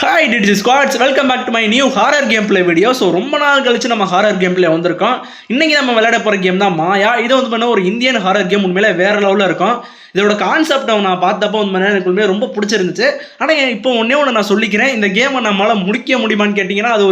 Hi DG squads, welcome back to my new horror game play video. So ரொம்ப நாள் கழிச்சு நம்ம horror game play வந்திருக்கோம். இன்றைக்கி நம்ம விளையாட போகிற கேம் தான் மாயா. இது வந்து பண்ண ஒரு இந்தியன் ஹாரர் கேம். உண்மையிலே வேறு லெவலில் இருக்கும். இதோட கான்செப்டை நான் பார்த்தப்போ வந்து எனக்கு உண்மையாக ரொம்ப பிடிச்சிருந்துச்சு. ஆனால் இப்போ ஒன்று நான் சொல்லிக்கிறேன், இந்த கேமை நம்மளால் முடிக்க முடியுமான்னு கேட்டிங்கன்னா அது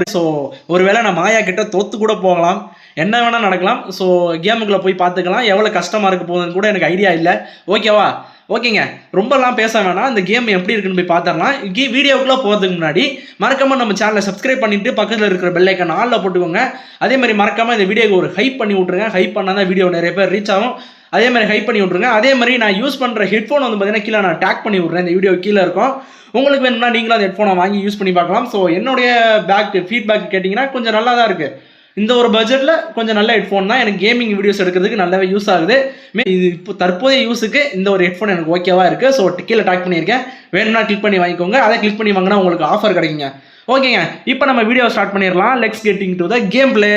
ஒரு வேளை நான் மாயா கிட்ட தோற்று கூட போகலாம், என்ன வேணால் நடக்கலாம். ஸோ கேமுக்குள்ளே போய் பார்த்துக்கலாம். எவ்வளோ கஷ்டமாக இருக்க போகுதுன்னு கூட எனக்கு ஐடியா இல்லை. ஓகேவா? ஓகேங்க, ரொம்பலாம் பேச வேணாம். இந்த கேம் எப்படி இருக்குன்னு போய் பார்த்துடலாம். வீடியோக்குள்ளே போகிறதுக்கு முன்னாடி மறக்காமல் நம்ம சேனலை சப்ஸ்கிரைப் பண்ணிவிட்டு பக்கத்தில் இருக்கிற பெல் ஐக்கான் ஆலில் போட்டுக்கோங்க. அதே மாதிரி மறக்காமல் இந்த வீடியோக்கு ஒரு ஹைப் பண்ணி விட்ருங்க. ஹைப் பண்ணால் தான் வீடியோ நிறைய பேர் ரீச் ஆகும். அதே மாதிரி ஹைப் பண்ணி விட்ருங்க. அதே மாதிரி நான் யூஸ் பண்ணுற ஹெட்ஃபோன் வந்து பார்த்தீங்கன்னா கீழே நான் டேக் பண்ணி விட்றேன். இந்த வீடியோ கீழே இருக்கும். உங்களுக்கு வேணும்னா நீங்களும் அந்த ஹெட்ஃபோனை வாங்கி யூஸ் பண்ணி பார்க்கலாம். ஸோ என்னுடைய ஃபீட்பேக் கேட்டிங்கன்னா கொஞ்சம் நல்லா தான் இருக்குது. இந்த ஒரு பட்ஜெட்டில் கொஞ்சம் நல்ல ஹெட்ஃபோன் தான். எனக்கு கேமிங் வீடியோஸ் எடுக்கிறதுக்கு நல்லாவே யூஸ் ஆகுது. இது இப்போ தற்போதைய யூஸுக்கு இந்த ஒரு ஹெட்ஃபோன் எனக்கு ஓகேவா இருக்குது. ஸோ கீழே டாக் பண்ணியிருக்கேன், வேணும்னா கிளிக் பண்ணி வாங்கிக்கோங்க. அதை கிளிக் பண்ணி வாங்கினா உங்களுக்கு ஆஃபர் கிடைக்குங்க. ஓகேங்க, இப்போ நம்ம வீடியோ ஸ்டார்ட் பண்ணிடலாம். Let's getting to the game play.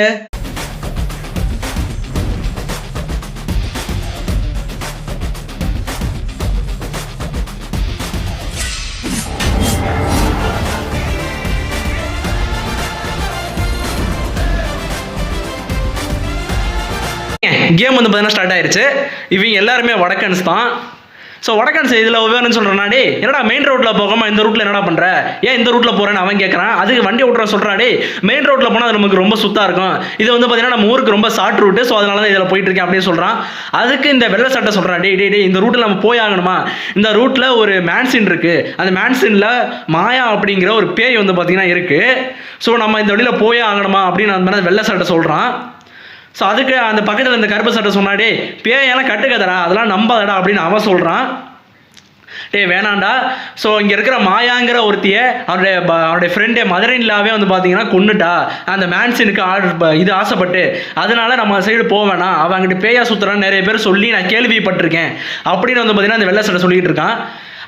Game வந்து பார்த்தீங்கன்னா ஸ்டார்ட் ஆயிடுச்சு. இவங்க எல்லாருமே வடக்கன்ஸ் தான். ஸோ வடக்கன்ஸ் இதில் வேணும்னு சொல்கிறானே, என்னடா மெயின் ரோட்டில் போகாமல் இந்த ரூட்டில் என்னடா பண்ணுற, ஏன் இந்த ரூட்டில் போகிறேன்னு அவன் கேட்குறான். அதுக்கு வண்டி ஓட்டுற சொல்கிறாடே, மெயின் ரோட்டில் போனால் அது நமக்கு ரொம்ப சுத்தாக இருக்கும், இது வந்து பார்த்தீங்கன்னா நம்ம ஊருக்கு ரொம்ப ஷார்ட் ரூட்டு, ஸோ அதனால தான் இதில் போயிட்டு இருக்கேன் அப்படின்னு சொல்கிறான். அதுக்கு இந்த வெள்ளை சட்டை சொல்கிறான், டே இந்த ரூட்டில் நம்ம போய் ஆகணுமா, இந்த ரூட்டில் ஒரு மேன்சின் இருக்குது, அந்த மேன்சினில் மாயா அப்படிங்கிற ஒரு பேய் வந்து பார்த்தீங்கன்னா இருக்குது, ஸோ நம்ம இந்த வழியில் போயே ஆகணுமா அப்படின்னு அந்த மாதிரி வெள்ளை சட்டை சொல்கிறான். ஸோ அதுக்கு அந்த பக்கத்தில் இந்த கருப்பு சட்டை சொன்னாடே, பேயெல்லாம் கட்டுக்கதடா, அதெல்லாம் நம்பாதடா அப்படின்னு அவன் சொல்கிறான். வேணாண்டா. ஸோ இங்கே இருக்கிற மாயாங்கிற ஒருத்தியை அவருடைய ஃப்ரெண்டே மதுரையிலாவே வந்து பார்த்தீங்கன்னா கொண்டுட்டா, அந்த மேன்சினுக்கு இது ஆசைப்பட்டு, அதனால நம்ம சைடு போக வேணாம், அவன் அங்கிட்டு பேயா சுற்றுறான்னு நிறைய பேர் சொல்லி நான் கேள்விப்பட்டிருக்கேன் அப்படின்னு வந்து பார்த்தீங்கன்னா அந்த வெள்ளை சட்டை சொல்லிட்டு இருக்கான்.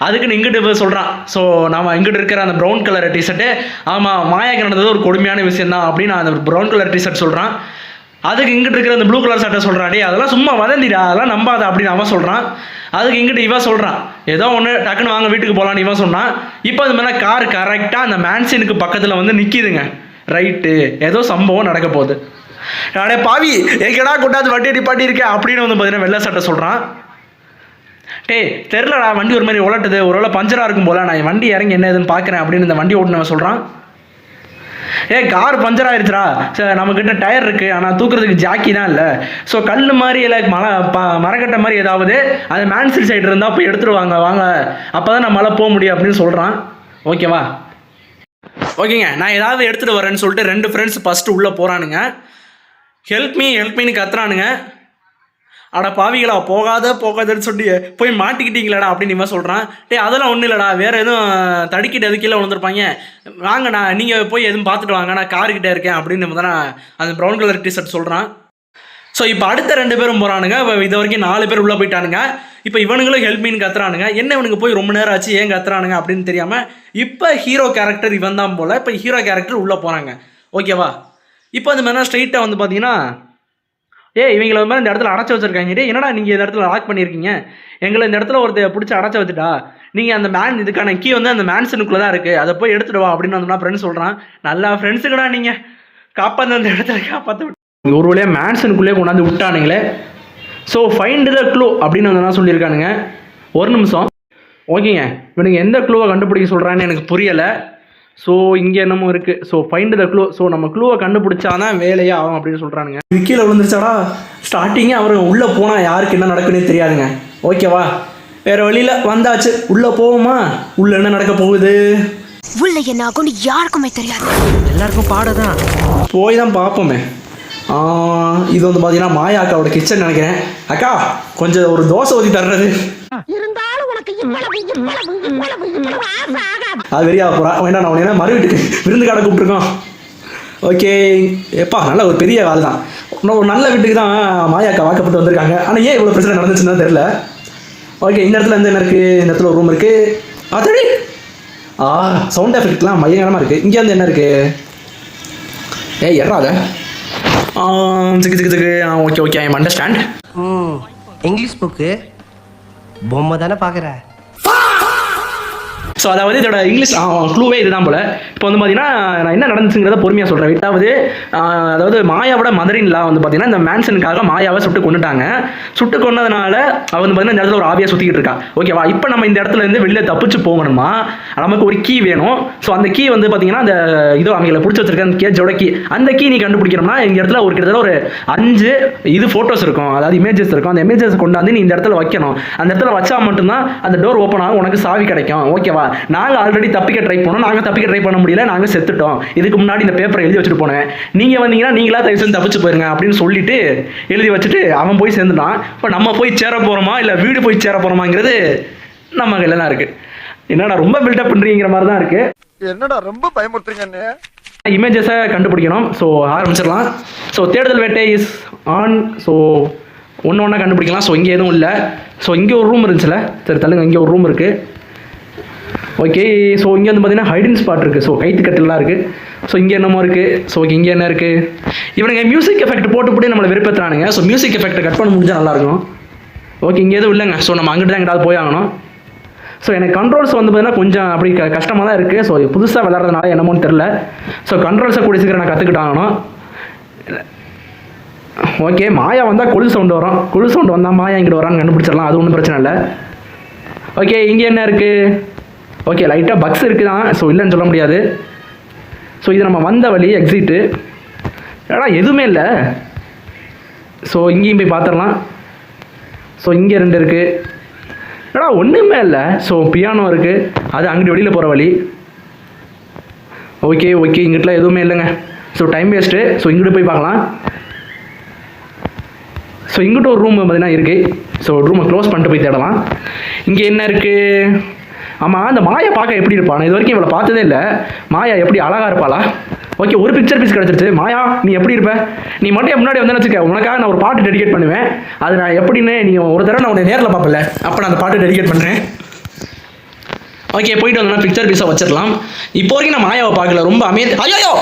அதுக்குன்னு இங்கிட்டு சொல்கிறான். ஸோ நம்ம இங்கிட்டு இருக்கிற அந்த ப்ரௌன் கலர் டிஷர்ட்டு, ஆமாம் மாயாக்கு நடந்தது ஒரு கொடுமையான விஷயம் தான் அப்படின்னு அந்த ப்ரௌன் கலர் டிஷர்ட் சொல்கிறான். அதுக்கு இங்கிட்டு இருக்கிற அந்த ப்ளூ கலர் சட்டை சொல்கிறாடே, அதெல்லாம் சும்மா வதந்திடா, அதெல்லாம் நம்பாத அப்படின்னு அவன் சொல்கிறான். அதுக்கு இங்கிட்டு இவன் சொல்கிறான், ஏதோ ஒன்று டக்குன்னு வாங்க வீட்டுக்கு போகலான்னு இவன் சொன்னான். இப்போ அது மேலே கார் கரெக்டாக அந்த மேன்சினுக்கு பக்கத்தில் வந்து நிற்கிதுங்க. ரைட்டு, ஏதோ சம்பவம் நடக்க போகுது. அடே பாவி, எங்கடா கொண்டாந்து வண்டி நிப்பாட்டி இருக்கேன் அப்படின்னு வந்து பார்த்தீங்கன்னா வெள்ளை சட்டை சொல்கிறான். தெரிலடா, வண்டி ஒரு மாதிரி உலட்டுது, ஒருவேளை பஞ்சராக இருக்கும் போல, நான் வண்டி இறங்கி என்ன ஏதுன்னு பார்க்குறேன் அப்படின்னு இந்த வண்டி ஓட்டுனவன் சொல்கிறான். கார் பஞ்சர் ஆயிடுச்சுரா, சார் நம்மக்கிட்ட டயர் இருக்குது, ஆனால் தூக்குறதுக்கு ஜாக்கி தான் இல்லை, ஸோ கல் மாதிரி இல்லை மரக்கட்டை மாதிரி ஏதாவது அது மேன்சில் சைடு இருந்தால் போய் எடுத்துருவாங்க வாங்க, அப்போ தான் நம்மளால போக முடியும் அப்படின்னு சொல்கிறான். ஓகேவா? ஓகேங்க, நான் ஏதாவது எடுத்துகிட்டு வரேன்னு சொல்லிட்டு ரெண்டு ஃப்ரெண்ட்ஸ் ஃபஸ்ட்டு உள்ளே போகிறானுங்க. ஹெல்ப் மீன்னு கத்துறானுங்க. அட பாவிகளா, போகாதுன்னு சொல்லி போய் மாட்டிக்கிட்டீங்களாடா அப்படின்னு இவன் சொல்கிறான். அதெல்லாம் ஒன்றும் இல்லைடா, வேறு எதுவும் தடுக்கிட்டு எது கீழே விழுந்துருப்பாங்க, வாங்கண்ணா நீங்கள் போய் எதுவும் பார்த்துட்டு வாங்க, நான் கார்கிட்ட இருக்கேன் அப்படின்னு தானே அந்த ப்ரௌன் கலர் டிஷர்ட் சொல்கிறான். ஸோ இப்போ அடுத்த ரெண்டு பேரும் போகிறானுங்க. இப்போ இது வரைக்கும் 4 பேர் உள்ளே போயிட்டானுங்க. இப்போ இவனுங்களும் ஹெல்ப் மீன் கத்துறானுங்க. என்ன இவனுக்கு போய் ரொம்ப நேரம் ஆச்சு, ஏன் கத்துறானுங்க அப்படின்னு தெரியாமல் இப்போ ஹீரோ கேரக்டர் இவன் தான் போல். இப்போ ஹீரோ கேரக்டர் உள்ளே போகிறாங்க. ஓகேவா? இப்போ அந்த மாதிரி ஸ்ட்ரைட்டாக வந்து பார்த்தீங்கன்னா, இவங்களை மாதிரி இந்த இடத்துல அடைச்சி வச்சுருக்காங்க. என்னடா நீங்கள் இந்த இடத்துல லாக் பண்ணியிருக்கீங்க, எங்களை இந்த இடத்துல ஒருத்தர் பிடிச்சி அடைச்சி வச்சுட்டா, நீங்கள் அந்த இதுக்கான கீ வந்து அந்த மேன்சனுக்குள்ளே தான் இருக்குது, அதை போய் எடுத்துகிட்டு வா அப்படின்னு வந்தோம்னா ஃப்ரெண்ட்ஸ் சொல்கிறான். நல்லா ஃப்ரெண்ட்ஸுக்குடா நீங்கள் காப்பாற்ற அந்த இடத்துல காப்பாற்ற ஒரு வழியாக மேன்சனுக்குள்ளேயே கொண்டாந்து விட்டானுங்களே. ஸோ ஃபைண்ட் த க்ளூ அப்படின்னு வந்து சொல்லியிருக்கானுங்க. ஒரு நிமிஷம். ஓகேங்க, இவனுக்கு எந்த க்ளூவை கண்டுபிடிக்க சொல்கிறான்னு எனக்கு புரியலை. ஸோ இங்கே என்னமோ இருக்குது. So find the clue. So நம்ம க்ளூவை கண்டுபிடிச்சாதான் வேலையே ஆகும் அப்படின்னு சொல்கிறானுங்க. கீழே விழுந்துருச்சாடா, ஸ்டார்டிங்கே அவர் உள்ளே போனால் யாருக்கு என்ன நடக்குன்னே தெரியாதுங்க. ஓகேவா? வேறு வழியில் வந்தாச்சு, உள்ளே போவோமா? உள்ளே என்ன நடக்க போகுது, உள்ள என்ன ஆகும்னு யாருக்குமே தெரியாது, எல்லாருக்கும் பாடதான், போய் தான் பார்ப்போமே. இது வந்து பார்த்தீங்கன்னா மாயா அக்காவோட கிச்சன் நினைக்கிறேன். அக்கா கொஞ்சம் ஒரு தோசை ஊற்றி தர்றது அது வெறியா போகிறா. வேண்டாம், நான் உடனே மறு வீட்டுக்கு விருந்து கடை கூப்பிட்டுருக்கோம். ஓகே எப்பா, நல்ல ஒரு பெரிய ஆள் தான், ஒரு நல்ல வீட்டுக்கு தான் மாயாக்கா வாக்கப்பட்டு வந்திருக்காங்க. ஆனால் ஏன் இவ்வளோ பிரச்சனை நடந்துச்சுன்னு தெரியல. ஓகே, இந்த இடத்துல என்ன இருக்குது, இந்த இடத்துல ஒரு ரூம் இருக்குது. அதே சவுண்ட் எஃபெக்ட்லாம் மையங்கரமாக இருக்குது. இங்கே வந்து என்ன இருக்குது, எறாத okay I understand. English book பொம்மை தானே பார்க்குற. ஸோ அதாவது இதோட இங்கிலீஷ் க்ளூவே இதுதான் போல். இப்போ வந்து பார்த்தீங்கன்னா நான் என்ன நடந்துச்சுங்கிறத பொறுமையாக சொல்கிறேன். எட்டாவது அதாவது மாயாவோட மதரின்லா வந்து பார்த்தீங்கன்னா இந்த மேன்சனுக்காக மாயாவை சுட்டு கொண்டுட்டாங்க. சுட்டு கொண்டதுனால அவள் வந்து பார்த்தீங்கன்னா இந்த இடத்துல ஒரு ஆவியாக சுற்றிக்கிட்டு இருக்கா. ஓகேவா? இப்போ நம்ம இந்த இடத்துல இருந்து வெளியில் தப்பிச்சு போகணுமா, நமக்கு ஒரு கீ வேணும். ஸோ அந்த கீ வந்து பார்த்தீங்கன்னா அந்த இது அவங்களை பிடிச்சி வச்சிருக்க அந்த கேஜோட கீ, அந்த கீ நீ கண்டுபிடிக்கணும்னா இந்த இடத்துல ஒரு கிட்டத்தட்ட ஒரு 5 இது ஃபோட்டோஸ் இருக்கும், அதாவது இமேஜஸ் இருக்கும். அந்த இமேஜஸ் கொண்டாந்து நீ இந்த இடத்துல வைக்கணும். அந்த இடத்துல வச்சா மட்டும்தான் அந்த டோர் ஓப்பன் ஆகும், உனக்கு சாவி கிடைக்கும். ஓகேவா? நாங்கள் ஆல்ரெடி தப்பிக்க ட்ரை பண்ணோம், நாங்கள் தப்பிக்க ட்ரை பண்ண முடியல, நாங்கள் செத்துட்டோம். இதுக்கு முன்னாடி இந்த பேப்பரை எழுதி வச்சுட்டு போனேன், நீங்கள் வந்தீங்கன்னா நீங்களா தயவு செஞ்சு தப்பிச்சு போயிருங்க அப்படின்னு சொல்லிட்டு எழுதி வச்சுட்டு அவன் போய் சேர்ந்துட்டான். இப்போ நம்ம போய் சேர போகிறோமா இல்லை வீடு போய் சேர போகிறோமாங்கிறது நம்ம கையில் தான் இருக்குது. என்னடா ரொம்ப பில்டப் பண்ணுறீங்கிற மாதிரி தான் இருக்குது. என்னடா ரொம்ப பயமுறுத்துறீங்க. இமேஜஸை கண்டுபிடிக்கணும். ஸோ ஆரம்பிச்சிடலாம். ஸோ தேடுதல் வேட்டை இஸ் ஆன். ஸோ ஒன்று ஒன்றா கண்டுபிடிக்கலாம். ஸோ இங்கே எதுவும் இல்லை. ஸோ இங்கே ஒரு ரூம் இருந்துச்சுல, சரி தள்ளுங்க, இங்கே ஒரு ரூம் இருக்குது. ஓகே, ஸோ இங்கே வந்து பார்த்தீங்கன்னா ஹைடிங் ஸ்பாட் இருக்குது. ஸோ கைத்து கட்டலாம் இருக்குது. ஸோ இங்கே என்னமோ இருக்குது. ஸோ இங்கே என்ன இருக்குது, இவனுங்க மியூசிக் எஃபெக்ட் போட்டு நம்மளை வெறுப்பேற்றுறானுங்க. ஸோ மியூசிக் எஃபெக்ட்டை கட் பண்ண முடிஞ்சால் நல்லாயிருக்கும். ஓகே, இங்கே எதுவும் இல்லைங்க. ஸோ நம்ம அங்கிட்டு தான் எங்கிட்டாவது போய் ஆகணும். ஸோ எனக்கு கண்ட்ரோல்ஸ் வந்து பார்த்தீங்கன்னா கொஞ்சம் அப்படி கஷ்டமாக தான் இருக்குது. ஸோ புதுசாக விளாட்றதுனால என்னமோன்னு தெரில. ஸோ கண்ட்ரோல்ஸை கூடிய சீக்கிரம் நான் கற்றுக்கிட்டாகணும். ஓகே, மாயா வந்தால் கொலு சவுண்டு வரும். கொலு சவுண்டு வந்தால் மாயா இங்கிட்டு வரான்னு கண்டுபிடிச்சிடலாம், அது ஒன்றும் பிரச்சனை இல்லை. ஓகே, இங்கே என்ன இருக்குது. ஓகே, லைட்டாக பக்ஸ் இருக்குது தான். ஸோ இல்லைன்னு சொல்ல முடியாது. ஸோ இது நம்ம வந்த வழி எக்ஸிட்டு. ஏடா எதுவுமே இல்லை. ஸோ இங்கேயும் போய் பார்த்துடலாம். ஸோ இங்கே 2 இருக்குது. ஏடா ஒன்றுமே இல்லை. ஸோ பியானோ இருக்குது, அது அங்கிட்டு வெளியில் போகிற வழி. ஓகே ஓகே, இங்கிட்டலாம் எதுவுமே இல்லைங்க. So time waste. ஸோ இங்கிட்டு போய் பார்க்கலாம். ஸோ இங்கிட்ட ஒரு ரூம் பார்த்தீங்கன்னா இருக்குது. ஸோ ரூமை க்ளோஸ் பண்ணிட்டு போய் தேடலாம். இங்கே என்ன இருக்குது. ஆமாம், அந்த மாயா பார்க்க எப்படி இருப்பா? நான் இது வரைக்கும் இவளை பார்த்ததே இல்லை. மாயா எப்படி அழகாக இருப்பாளா? ஓகே, ஒரு பிக்சர் பீஸ் கிடச்சிருச்சு. மாயா நீ எப்படி இருப்ப? நீ மட்டும் முன்னாடி வந்து வச்சுக்க, உனக்காக நான் ஒரு பாட்டு டெடிகேட் பண்ணுவேன். அது நான் எப்படின்னு நீ ஒரு தடவை நான் உன்னை நேரில் பார்ப்பல, அப்போ நான் அந்த பாட்டு டெடிகேட் பண்ணுறேன். ஓகே, போயிட்டு வந்தோம்னா பிக்சர் பீஸாக வச்சிடலாம். இப்போ வரைக்கும் நான் மாயாவை பார்க்கல, ரொம்ப அமைதி. ஐயோ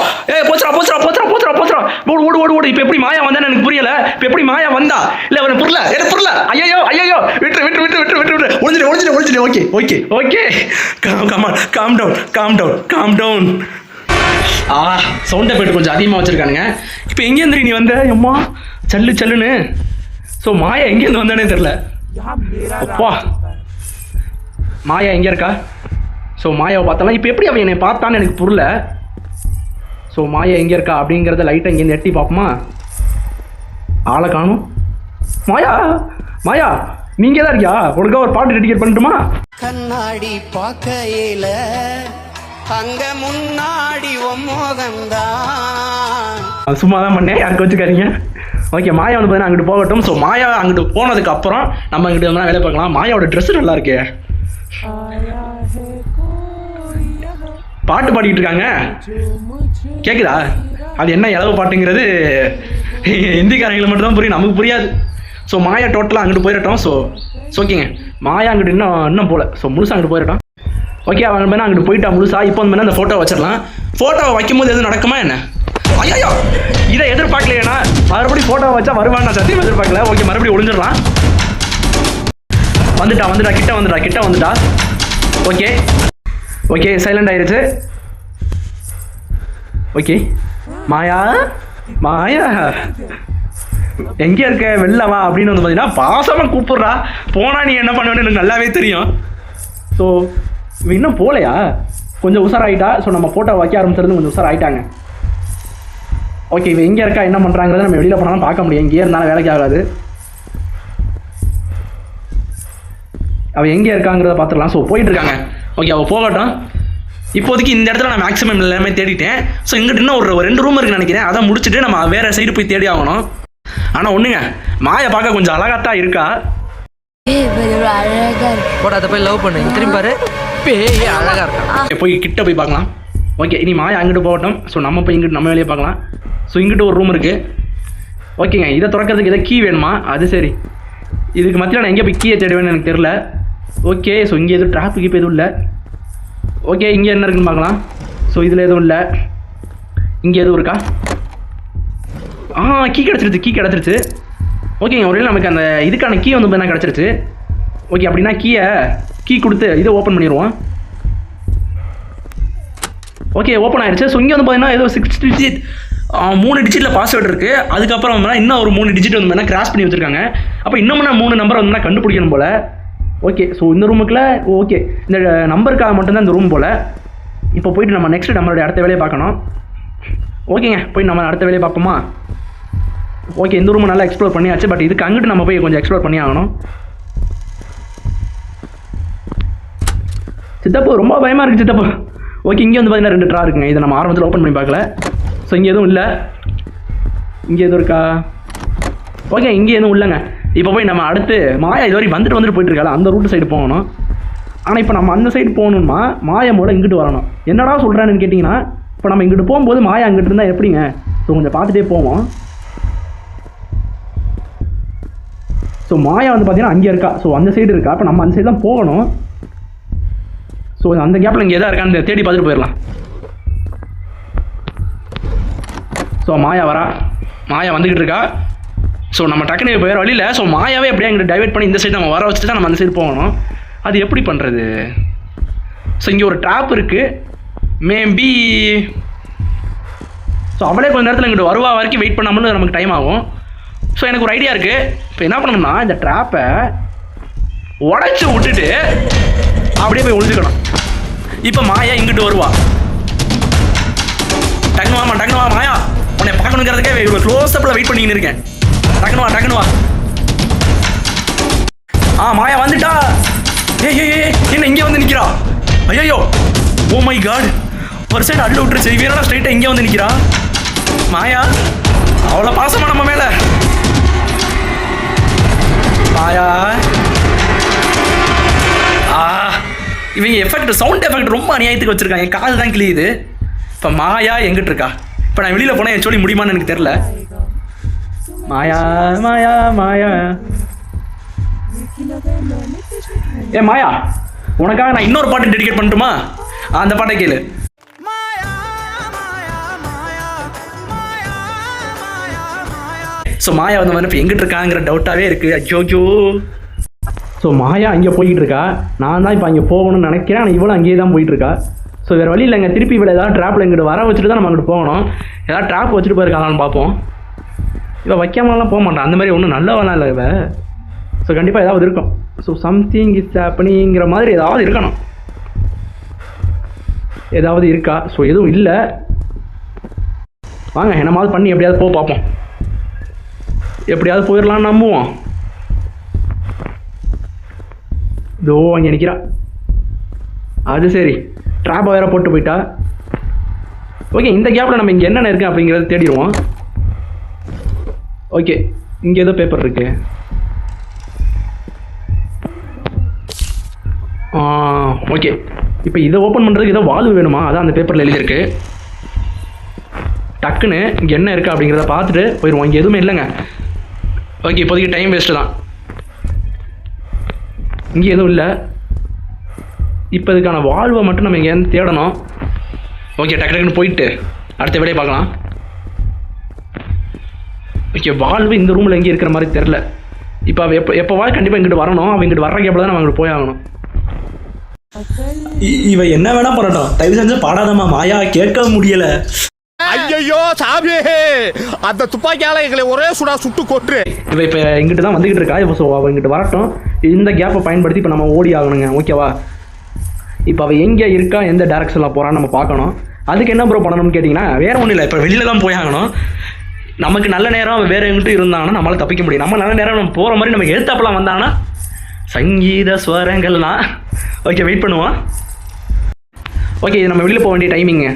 போச்சுரா போச்சுரா போச்சுரா போச்சுரா போச்சுரா, ஓடு ஓடு ஓடு ஓடு. இப்போ எப்படி மாயா வந்தான்னு எனக்கு புரியல. இப்போ எப்படி மாயா வந்தா? இல்லை அவனை புரியல, எனக்கு புரியல. ஐயோ ஐயோ, விட்டு விட்டு விட்டு விட்டு விட்டு விட்டு ஒழிஞ்சிட்டு ஒழிஞ்சிட்டு ஒழிஞ்சிட்டு. Okay okay okay, calm down calm down calm down. Sound effect கொஞ்சம் அதிகமாக வச்சுருக்கானுங்க. இப்போ எங்கேருந்து நீ வந்த? அம்மா சல்லு சல்லுன்னு. ஸோ மாயா எங்கேருந்து வந்தானே தெரில. அப்பா, மாயா எங்கே இருக்கா? ஸோ மாயாவை பார்த்தலாம். இப்போ எப்படி அவன் என்னை பார்த்தான்னு எனக்கு புரியல. ஸோ மாயா எங்கே இருக்கா அப்படிங்கிறத லைட்டாக இங்கேருந்து எட்டி பார்ப்போமா? ஆளை காணும். மாயா மாயா, நீங்கள் தான் இருக்கியா? உனக்கா ஒரு பாட்டு டெடிகேட் பண்ணட்டுமா? கண்ணாடி பார்க்கையில அங்க முன்னாடி மோகந்தான். சும்மா தான் பண்ணேன், யாருக்கு வச்சுக்காதீங்க. ஓகே, மாயா வந்து பார்த்தீங்கன்னா அங்கிட்டு போகட்டும். ஸோ மாயா அங்கிட்டு போனதுக்கு அப்புறம் நம்ம அங்கிட்டு வந்து வேலை பார்க்கலாம். மாயாவோட ட்ரெஸ்ஸு நல்லா இருக்கே. பாட்டு பாடிக்கிட்டு இருக்காங்க, கேட்குதா? அது என்ன இளவு பாட்டுங்கிறது ஹிந்திக்காரங்களுக்கு மட்டும் தான் புரியும், நமக்கு புரியாது. ஸோ மாயா டோட்டலாக அங்கிட்டு போயிடட்டும். ஸோ ஓகேங்க, மாயா அங்கிட்டு இன்னும் போகல. ஸோ முழுசாக அங்கிட்டு போயிடட்டும். ஓகே, அவங்க மேலே அங்கிட்டு போயிட்டா முழுசா. இப்போ வந்து அந்த ஃபோட்டோ வச்சிடலாம். ஃபோட்டோவை வைக்கும்போது எதுவும் நடக்குமா என்ன? ஐயோ, இதை எதிர்பார்க்கலையா? மறுபடியும் ஃபோட்டோவை வச்சா வருவான்னு நான் சத்தியம் எதிர்பார்க்கல. ஓகே, மறுபடியும் ஒளிஞ்சிடலாம். வந்துட்டா கிட்ட வந்துட்டா. ஓகே ஓகே, சைலண்ட் ஆயிடுச்சு. ஓகே, மாயா மாயா எங்கே இருக்க? வெளில வா அப்படின்னு வந்து பார்த்தீங்கன்னா பாசமாக கூப்பிட்றா. போனால் நீ என்ன பண்ணுவேன்னு எனக்கு நல்லாவே தெரியும். ஸோ இன்னும் போகலையா? கொஞ்சம் உஷாராயிட்டா. ஸோ நம்ம ஃபோட்டோ வைக்க ஆரம்பிச்சிருந்து கொஞ்சம் உஷாராயிட்டாங்க. ஓகே, இவன் எங்கே இருக்கா என்ன பண்ணுறாங்கிறத நம்ம வெளியில் போனாலும் பார்க்க முடியும். இங்கேயே இருந்தாலும் வேலைக்கு ஆகாது. அவள் எங்கே இருக்காங்கிறத பார்த்துடலாம். ஸோ போயிட்டுருக்காங்க. ஓகே, அவள் போகட்டும். இப்போதைக்கு இந்த இடத்துல நான் மேக்ஸிமம் எல்லாமே தேடிட்டேன். ஸோ இங்கிட்ட இன்னும் ஒரு 2 ரூம் இருக்குன்னு நினைக்கிறேன். அதை முடிச்சுட்டு நம்ம வேறு சைடு போய் தேடி ஆகணும். ஆனால் ஒன்றுங்க, மாயை பார்க்க கொஞ்சம் அழகாத்தான் இருக்கா. போட அதை போய் லவ் பண்ணு, திரும்பி பாரு, அழகாக இருக்கா. போய் கிட்ட போய் பார்க்கலாம். ஓகே, இனி மாயா அங்கிட்டு போகட்டும். ஸோ நம்ம போய் இங்கிட்டு நம்ம வேலையை பார்க்கலாம். ஸோ இங்கிட்ட ஒரு ரூம் இருக்குது. ஓகேங்க, இதை திறக்கிறதுக்கு எதாவது கீ வேணுமா? அது சரி, இதுக்கு மத்தியில் நான் எங்கே போய் கீயை தேடுவேன்னு எனக்கு தெரில. ஓகே, ஸோ இங்கே எதுவும் டிராஃபிக் இப்போ எதுவும் இல்லை. ஓகே, இங்கே என்ன இருக்குன்னு பார்க்கலாம். ஸோ இதில் எதுவும் இல்லை. இங்கே எதுவும் இருக்கா? கீ கிடச்சிருச்சு. ஓகேங்க, ஒரே நமக்கு அந்த இதுக்கான கீ வந்து பார்த்தீங்கன்னா கிடச்சிருச்சு. ஓகே, அப்படின்னா கீ கொடுத்து இதை ஓப்பன் பண்ணிடுவோம். ஓகே ஓப்பன் ஆயிடுச்சு. ஸோ இங்கே வந்து பார்த்தீங்கன்னா ஏதோ 6 டிஜிட் 3 டிஜிட்டில் பாஸ்வேர்டு இருக்குது. அதுக்கப்புறம் வந்து இன்னும் ஒரு 3 டிஜிட் வந்து கிராஸ் பண்ணி வச்சுருக்காங்க. அப்போ இன்னும் 3 நம்பர் வந்து கண்டுபிடிக்கணும் போல். ஓகே ஸோ இந்த ரூமுக்குள்ள ஓகே இந்த நம்பருக்காக மட்டும்தான் இந்த ரூம் போல். இப்போ போயிட்டு நம்ம நெக்ஸ்ட் நம்மளுடைய அடுத்த வேலையை பார்க்கணும். ஓகேங்க போய் நம்ம அடுத்த வேலையை பார்ப்போமா? ஓகே இந்த ரூமை நல்லா எக்ஸ்ப்ளோர் பண்ணியாச்சு. பட் இதுக்கு அங்கிட்டு நம்ம போய் கொஞ்சம் எக்ஸ்ப்ளோர் பண்ணி ஆகணும். சித்தப்போ ரொம்ப பயமாக இருக்குது சித்தப்போ. ஓகே இங்கே வந்து பார்த்தீங்கன்னா 2 ட்ரா இருக்குங்க. இதை நம்ம ஆரம்பத்தில் ஓப்பன் பண்ணி பார்க்கல. ஸோ இங்கே எதுவும் இல்லை. இங்கே எதுவும் இருக்கா? ஓகே இங்கே எதுவும் இல்லைங்க. இப்போ போய் நம்ம அடுத்து மாயா இது வரைக்கும் வந்துட்டு போயிட்டுருக்கால அந்த ரூட்டு சைடு போகணும். ஆனால் இப்போ நம்ம அந்த சைடு போகணுமா மாயாமோட இங்கிட்டு வரணும். என்னடா சொல்கிறேன்னு கேட்டிங்கன்னா இப்போ நம்ம இங்கிட்டு போகும்போது மாயா அங்கிட்டு இருந்தால் எப்படிங்க? ஸோ கொஞ்சம் பார்த்துட்டே போவோம். ஸோ மாயா வந்து பார்த்தீங்கன்னா அங்கே இருக்கா. ஸோ அந்த சைடு இருக்கா. அப்போ நம்ம அந்த சைடு தான் போகணும். ஸோ அந்த கேப்பில் இங்கே எதாவது இருக்கான்னு தேடி பார்த்துட்டு போயிடலாம். ஸோ மாயா வரா. மாயா வந்துக்கிட்டு இருக்கா. ஸோ நம்ம டக்குனு போயிட வழியில். ஸோ மாயாவே எப்படியா இங்கே டைவர்ட் பண்ணி இந்த சைடு நம்ம வர வச்சுட்டு தான் நம்ம அந்த சைடு போகணும். அது எப்படி பண்ணுறது? ஸோ இங்கே ஒரு ட்ராப் இருக்குது. மேபி ஸோ அவளே கொஞ்சம் நேரத்தில் இங்கிட்ட வருவா வரைக்கும் வெயிட் பண்ணாமல் நமக்கு டைம் ஆகும். ஸோ எனக்கு ஒரு ஐடியா இருக்குது. இப்போ என்ன பண்ணணும்னா இந்த ட்ராப்பை உடச்சி விட்டுட்டு அப்படியே போய் ஒழிஞ்சுக்கணும். இப்போ மாயா இங்கிட்டு வருவா. டக்குனு வா மாயா, உன்னை பார்க்கணுங்கிறதுக்கே இவ்வளோ க்ளோஸ் அப்பில் வெயிட் பண்ணிக்கின்னு இருக்கேன். டக்குனு வா. மாயா வந்துட்டா. என்ன இங்கே வந்து நிற்கிறா? ஐயோ ஓ மை காட், ஒரு சைடு அள்ளு விட்டுருச்சு. இவனா ஸ்ட்ரைட்டாக இங்கே வந்து நிற்கிறா. மாயா அவ்வளோ பாசமா நம்ம மேலே. மாயா இவங்க எஃபெக்ட் சவுண்ட் எஃபெக்ட் ரொம்ப அநியாயத்துக்கு வச்சுருக்காங்க. என் காது தான் கிளியுது. இப்போ மாயா எங்கிட்டு இருக்கா? இப்போ நான் வெளியில் போனால் என் சொல்லி முடியுமான்னு எனக்கு தெரில. மாயா மாயா மாயா மாயா உனக்காக நான் இன்னொரு பாட்டு டெடிகேட் பண்ணட்டுமா? அந்த பாட்டை கேளு. ஸோ மாயா வந்து இப்போ எங்கிட்டு இருக்காங்கிற டவுட்டாகவே இருக்குது. அச்சோச்சோ. ஸோ மாயா அங்கே போய்கிட்டு இருக்கா. நான் தான் இப்போ அங்கே போகணும்னு நினைக்கிறேன். ஆனால் இவ்வளோ அங்கேயே தான் போயிட்டுருக்கா. ஸோ வேறு வழி இல்லைங்க. திருப்பி இவ்வளோ ஏதாவது ட்ராப்பில் இங்கிட்டு வர வச்சுட்டு தான் நம்ம அங்கிட்டு போகணும். ஏதாவது ட்ராப் வச்சுட்டு போயிருக்காங்கன்னு பார்ப்போம். இவள் வைக்காமலாம் போக மாட்டான். அந்த மாதிரி ஒன்றும் நல்லவெல்லாம் இல்லை இவ. ஸோ கண்டிப்பாக ஏதாவது இருக்கும். ஸோ சம்திங் இஸ் ஹேப்பனிங்கிற மாதிரி ஏதாவது இருக்கணும். ஏதாவது இருக்கா? ஸோ எதுவும் இல்லை. வாங்க என்னமாவது பண்ணி எப்படியாவது போக பார்ப்போம். எப்படியாவது போயிடலான்னு நம்புவோம். இதோ அங்கே நிற்கிறா. அது சரி, ட்ராப்பை வேறு போட்டு போயிட்டா. ஓகே இந்த கேப்பில் நம்ம இங்கே என்னென்ன இருக்குது அப்படிங்கிறத தேடிடுவோம். ஓகே இங்கே ஏதோ பேப்பர் இருக்கு. ஓகே இப்போ இதை ஓப்பன் பண்ணுறதுக்கு ஏதோ வால்வு வேணுமா? அதான் அந்த பேப்பரில் எழுதியிருக்கு. டக்குன்னு இங்கே என்ன இருக்குது அப்படிங்கிறத பார்த்துட்டு போயிடுவோம். இங்கே எதுவுமே இல்லைங்க. ஓகே இப்போதைக்கு டைம் வேஸ்ட்டு தான். இங்கே எதுவும் இல்லை. இப்போ இதுக்கான வால்வை மட்டும் நம்ம இங்கேருந்து தேடணும். ஓகே டக்குன்னு போயிட்டு அடுத்த வேலையை பார்க்கலாம். ஓகே வால்வு இந்த ரூமில் எங்கேயும் இருக்கிற மாதிரி தெரில. இப்போ அவள் எப்போவா கண்டிப்பாக இங்கிட்டு வரணும். அவள் இங்கிட்டு வர்ற கேப்பில் தான் நம்ம அங்கிட்டு போய் ஆகணும். இவன் என்ன வேணா பண்ணட்டும், தயவு செஞ்சு பாடாதம்மா மாயா, கேட்க முடியலை. ஐயோ சாமி, அந்த துப்பாக்கியால எங்களை ஒரே சுட்டு கொட்டு. இவ இப்போ இங்கிட்டு தான் வந்துகிட்டு இருக்கா. இப்போ ஸோ அவள் இங்கிட்டு வரட்டும். இந்த கேப்பை பயன்படுத்தி இப்போ நம்ம ஓடி ஆகணுங்க. ஓகேவா? இப்போ அவள் எங்கே இருக்கா, எந்த டேரக்ஷனில் போகிறான்னு நம்ம பார்க்கணும். அதுக்கு என்ன ப்ரோ பண்ணணும்னு கேட்டிங்கன்னா வேறு ஒன்றும் இல்லை. இப்போ வெளியில் தான் போய் ஆகணும். நமக்கு நல்ல நேரம் அவள் வேறு எங்கிட்டும் இருந்தாங்கன்னா நம்மளால் தப்பிக்க முடியும். நம்ம நல்ல நேரம் நம்ம போகிற மாதிரி நமக்கு எழுத்தாப்பெல்லாம் வந்தாங்கன்னா சங்கீத ஸ்வரங்கள்லாம். ஓகே வெயிட் பண்ணுவோம். ஓகே இது நம்ம வெளியில் போக வேண்டிய டைமிங்க.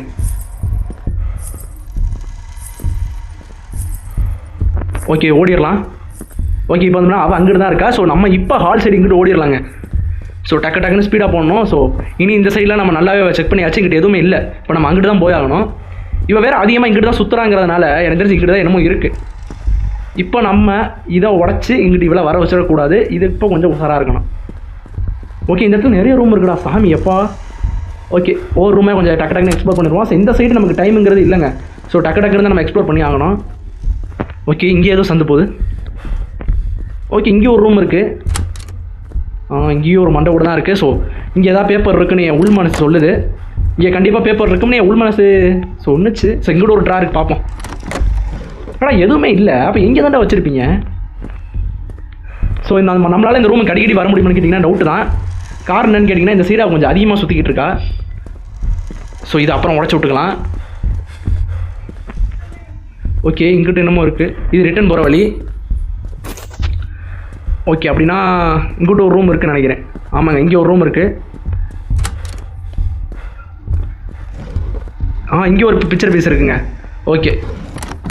ஓகே ஓடிடலாம். ஓகே இப்போ வந்தோம்னா அவள் அங்கிட்டு தான் இருக்கா. ஸோ நம்ம இப்போ ஹால் சைடு இங்கிட்டு ஓடிடலாங்க. ஸோ டக்குன்னு ஸ்பீடாக போடணும். ஸோ இனி இந்த சைடில் நம்ம நல்லாவே செக் பண்ணியாச்சு. இங்கிட்ட எதுவுமே இல்லை. இப்போ நம்ம அங்கிட்டு தான் போய் ஆகணும். இவள் வேறு அதிகமாக இங்கிட்டு தான் சுற்றுறாங்கிறதுனால எனக்கு தெரிஞ்சு இங்கிட்டு தான் என்னமோ இருக்குது. இப்போ நம்ம இதை உடச்சி இங்கிட்டு இவ்வளோ வர வச்சிடக்கூடாது. இது இப்போ கொஞ்சம் உசாராக இருக்கணும். ஓகே இந்த இடத்துல நிறைய ரூம் இருக்குடா சாமி எப்பா. ஓகே ஒரு ரூமே கொஞ்சம் டக்குன்னு எக்ஸ்ப்ளோர் பண்ணிடுவோம். ஸோ இந்த சைடு நமக்கு டைமுங்கிறது இல்லைங்க. ஸோ டக்குன்னு தான் நம்ம எக்ஸ்ப்ளோர் பண்ணி ஆகணும். ஓகே இங்கே ஏதோ சந்து போகுது. ஓகே இங்கே ஒரு ரூம் இருக்குது. இங்கேயும் ஒரு மண்டை கூட தான் இருக்குது. ஸோ இங்கே ஏதாவது பேப்பர் இருக்குன்னு என் உள் மனசு சொல்லுது. இங்கே கண்டிப்பாக பேப்பர் இருக்கும்னு என் உள் மனசு சொன்னுச்சு. ஸோ இங்கூட ஒரு ட்ரா இருக்கு, பார்ப்போம். ஆனால் எதுவுமே இல்லை. அப்போ எங்கே தாண்டா வச்சுருப்பீங்க? ஸோ இந்த நம்மளால் இந்த ரூமுக்கு அடிக்கடி வர முடியுமான்னு கேட்டிங்கன்னா டவுட்டு தான். காரணம் என்னன்னு கேட்டிங்கன்னா இந்த சைடாக கொஞ்சம் அதிகமாக சுற்றிக்கிட்டு இருக்கா. ஸோ இது அப்புறம் உடச்சி விட்டுக்கலாம். ஓகே, இங்கிட்ட என்னமோ இருக்குது. இது ரிட்டன் போகிற வழி. ஓகே, அப்படின்னா இங்கிட்ட ஒரு ரூம் இருக்குன்னு நினைக்கிறேன். ஆமாங்க, இங்கே ஒரு ரூம் இருக்குது. இங்கே ஒரு பிக்சர் பீஸ் இருக்குங்க. ஓகே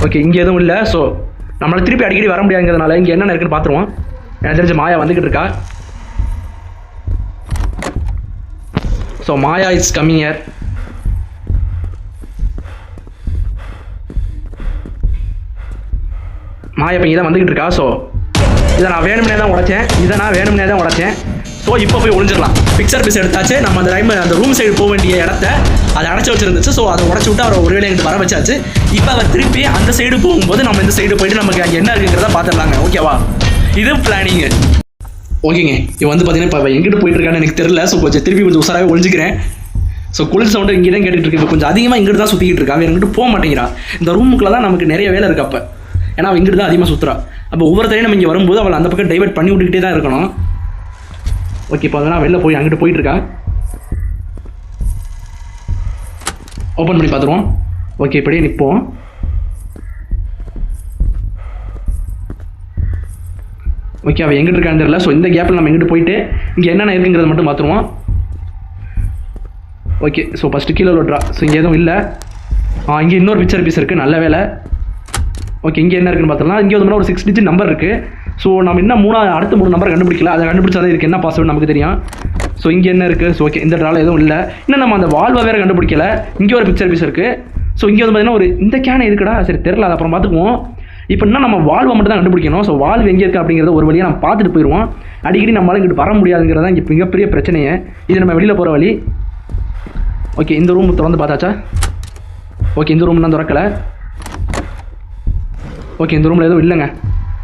ஓகே, இங்கே எதுவும் இல்லை. ஸோ நம்மளால் திருப்பி அடிக்கடி வர முடியாதுங்கிறதுனால இங்கே என்னென்ன இருக்குன்னு பார்த்துருவோம். எனக்கு தெரிஞ்ச மாயா வந்துக்கிட்டு இருக்கா. So Maya is coming here. Maya இப்போ இங்கே தான் வந்துக்கிட்டு இருக்கா. ஸோ இதை நான் வேணும்னே தான் உடைச்சேன். ஸோ இப்போ போய் ஒளிஞ்சிடலாம். பிக்சர் பீஸ் எடுத்தாச்சு. நம்ம அந்த ரூம் சைடு போக வேண்டிய இடத்த அதை அடைச்சி வச்சிருந்துச்சு. ஸோ அதை உடச்சி விட்டு அவரை ஒரு வேலை எங்கிட்ட வர வச்சாச்சு. இப்போ அவர் திருப்பி அந்த சைடு போகும்போது நம்ம இந்த சைடு போயிட்டு நமக்கு அங்கே என்ன இருக்குங்கிறத பார்த்துடலாங்க. ஓகேவா? இது பிளானிங்கு. ஓகேங்க, இப்போ வந்து பார்த்தீங்கன்னா இப்போ எங்கிட்ட போயிட்டு இருக்கான்னு எனக்கு தெரியல. ஸோ கொஞ்சம் திருப்பி கொஞ்சம் உசாராகவே ஒழிஞ்சிக்கிறேன். ஸோ குளிர் சவுண்டு இங்கே தான் கேட்டுட்டு இருக்கு. கொஞ்சம் அதிகமாக இங்கிட்டு தான் சுற்றிக்கிட்டு இருக்கா. அவன் எங்கிட்ட போக மாட்டேங்கிறா. இந்த ரூமுக்குள்ள தான் நமக்கு நிறைய வேலை இருக்கு. அப்போ ஏன்னா அவன் இங்கிட்டு தான் அதிகமாக சுற்றுறா. அப்போ ஒவ்வொருத்தரையும் நம்ம இங்கே வரும்போது அவள் அந்த பக்கம் டைவர்ட் பண்ணி விட்டுக்கிட்டே தான் இருக்கணும். ஓகே, இப்போ அதனால் வெளில போய் அங்கிட்டு போயிட்டு இருக்கா. ஓப்பன் பண்ணி பார்த்துருவோம். ஓகே, இப்படியே நிற்போம். ஓகே, அவள் எங்கிட்டு இருக்கான்னு தெரியல. ஸோ இந்த கேப்பில் நம்ம எங்கிட்டு போயிட்டு இங்கே என்னென்ன இருக்குங்கிறத மட்டும் பார்த்துருவோம். ஓகே, ஸோ ஃபஸ்ட்டு கீழே விட்றா. ஸோ இங்கே எதுவும் இல்லை. இங்கே இன்னொரு பிக்சர் பீஸ் இருக்குது. நல்ல வேலை. ஓகே, இங்கே என்ன இருக்குன்னு பார்த்தோம்னா இங்கே வந்து ஒரு 6 டிஜிட் நம்பர் இருக்குது. ஸோ நம்ம இன்னும் அடுத்த 3 நம்பர் கண்டுபிடிக்கல. அதை கண்டுபிடிச்சாதான் இதுக்கு என்ன பாஸ்வேர்டு நமக்கு தெரியும். ஸோ இங்கே என்ன இருக்குது? ஸோ ஓகே, இந்த ட்ராவில் எதுவும் இல்லை. இன்னும் நம்ம அந்த வால்வை வேறு கண்டுபிடிக்கல. இங்கே ஒரு பிக்சர் பீஸ் இருக்குது. ஸோ இங்கே வந்து பார்த்தீங்கன்னா இந்த கேனை இருக்குடா. சரி, தெரில, அது அப்புறம் பார்த்துக்குவோம். இப்போ இன்னும் நம்ம வால்வை மட்டும் தான் கண்டுபிடிக்கணும். ஸோ வால்வு எங்கே இருக்குது அப்படிங்கிறத ஒரு வழியாக நம்ம பார்த்துட்டு போயிடுவோம். அடிக்கடி நம்மளால் இங்கிட்டு வர முடியாதுங்கிறதா இங்கே மிகப்பெரிய பிரச்சனையே. இது நம்ம வெளியில் போகிற வழி. ஓகே, இந்த ரூம் திறந்து பார்த்தாச்சா? ஓகே, இந்த ரூம் நான் திறக்கலை. ஓகே, இந்த ரூமில் எதுவும் இல்லைங்க.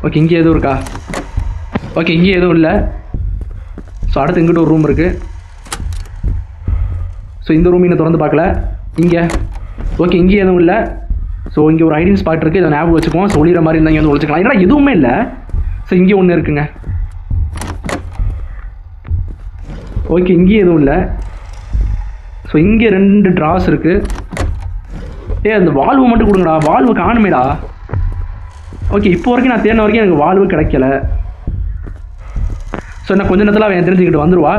ஓகே, இங்கே எதுவும் இருக்கா? ஓகே, இங்கே எதுவும் இல்லை. ஸோ அடுத்து இங்கிட்ட ஒரு ரூம் இருக்குது. ஸோ இந்த ரூம் இன்னும் திறந்து பார்க்கல. இங்கே ஓகே, இங்கே எதுவும் இல்லை. ஸோ இங்கே ஒரு ஹைடிங் ஸ்பாட் இருக்குது. இதை ஞாபகம் வச்சுக்குவோம். ஸோ ஒளிகிற மாதிரி இருந்தால் இங்கே வந்து ஒழிச்சிக்கலாம். ஏன்னா எதுவுமே இல்லை. ஸோ இங்கே ஒன்று இருக்குங்க. ஓகே, இங்கே எதுவும் இல்லை. ஸோ இங்கே 2 ட்ராஸ் இருக்குது. அந்த வால்வு மட்டும் கொடுங்கடா. வால்வு காணுமேடா. ஓகே, இப்போ வரைக்கும் நான் தேடின வரைக்கும் எனக்கு வால்வு கிடைக்கல. ஸோ என்ன கொஞ்சம் நேரத்தில் அவன் தெரிஞ்சுக்கிட்டு வந்துடுவா.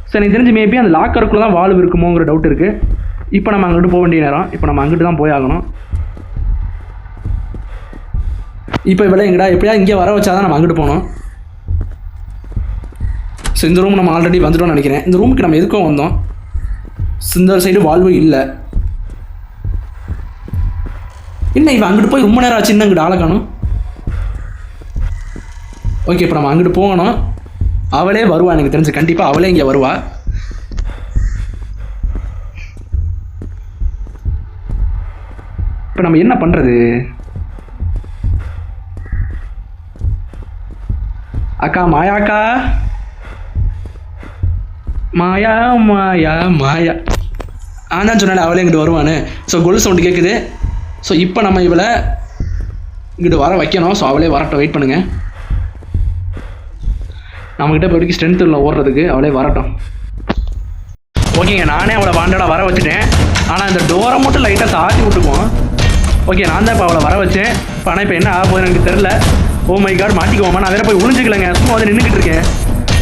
ஸோ எனக்கு தெரிஞ்சு மேபி அந்த லாக்கருக்குள்ளே தான் வால்வு இருக்குமோங்கிற டவுட் இருக்குது. இப்போ நம்ம அங்கிட்டு போக வேண்டிய நேரம். இப்போ நம்ம அங்கிட்டு தான் போய் ஆகணும். இப்போ இவ்வளோ எங்கடா எப்படியா இங்கே வர வச்சா தான் நம்ம அங்கிட்டு போகணும். ஸோ இந்த ரூம் நம்ம ஆல்ரெடி வந்துட்டோம்னு நினைக்கிறேன். இந்த ரூமுக்கு நம்ம எதுக்கும் வந்தோம். இந்த சைடு வால்வு இல்லை. என்ன இவன் அங்கிட்டு போய் ரொம்ப நேரம் ஆச்சு, இன்னும் அங்கிட்டு ஆளை காணும். ஓகே, இப்போ நம்ம அங்கிட்டு போகணும். அவளே வருவா, எனக்கு தெரிஞ்சு கண்டிப்பாக அவளே இங்கே வருவா. இப்போ நம்ம என்ன பண்ணுறது? அக்கா, மாயாக்கா, மாயா மாயா மாயா. தான் சொன்னாலே அவளே இங்கிட்டு வருவான்னு. ஸோ கொலு சவுண்டு கேட்குது. ஸோ இப்போ நம்ம இவளை இங்கிட்டு வர வைக்கணும். ஸோ அவளே வரட்டும், வெயிட் பண்ணுங்கள். நம்மக்கிட்ட இப்போதைக்கு ஸ்ட்ரென்த் இல்லை ஓடுறதுக்கு. அவளே வரட்டும். ஓகேங்க, நானே அவளை வாண்டடாக வர வச்சுட்டேன். ஆனால் இந்த டோரை மட்டும் லைட்டாக சாத்தி விட்டுக்குவோம். ஓகே, நான் தான் இப்போ அவளை வர வச்சேன். இப்போ ஆனால் இப்போ என்ன ஆக போகுதுன்னு எனக்கு தெரில. ஓ மை காட், மாட்டிக்குவோமா? நான் வேறு போய் ஒளிஞ்சிக்கலைங்க. சும்மா வந்து நின்றுக்கிட்டு இருக்கேன்.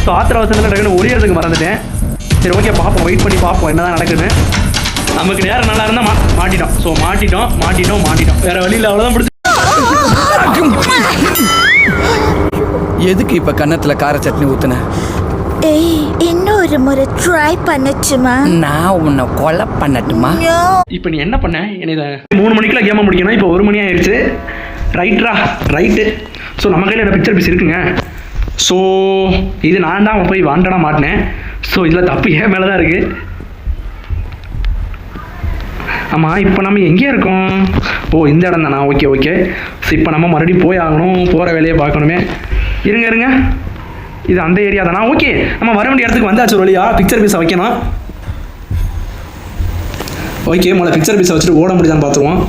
ஸோ ஆத்திர அவசரத்தில் டக்குன்னு ஒளியறதுக்கு மறந்துட்டேன். சரி, ஓகே, பார்ப்போம், வெயிட் பண்ணி பார்ப்போம் என்ன தான் நடக்குதுன்னு. நமக்கு நேரம் நல்லா இருந்தால் மாட்டிட்டோம். ஸோ மாட்டிட்டோம். வேறு வழியில் அவ்வளோதான் பிடிச்சி. எதுக்கு இப்ப கன்னத்துல கார சட்னி ஊத்துன? ஏய், இன்னொரு முறை ட்ரை பண்ணச்சுமா? நான் உன்னை கொலை பண்ணட்டுமா? இப்போ நீ என்ன பண்ண? என்னை 3 மணிக்குள்ள கேமை முடிக்கணும். இப்போ 1 மணி ஆயிடுச்சு. ரைட்டு. ஸோ நம்ம கையில் என்ன பிக்சர் பீஸ் இருக்குங்க. ஸோ இது நான் தான் போய் வாண்டடாக மாட்டினேன். ஸோ இதில் தப்பு ஏன் மேலே தான் இருக்குது. ஆமாம், இப்போ நம்ம எங்கே இருக்கோம்? ஓ, இந்த இடம் தானா? ஓகே. ஸோ இப்போ நம்ம மறுபடியும் போய் ஆகணும். போகிற வேலையை பார்க்கணுமே. இருங்க, இது அந்த ஏரியா தானா? ஓகே, நம்ம வர வேண்டிய இடத்துக்கு வந்தாச்சு. ஒரு வழியா பிக்சர் பீஸை வைக்கணும். ஓகே முதல்ல பிக்சர் பீஸை வச்சுட்டு ஓட முடியுதான்னு பார்த்துருவோம்.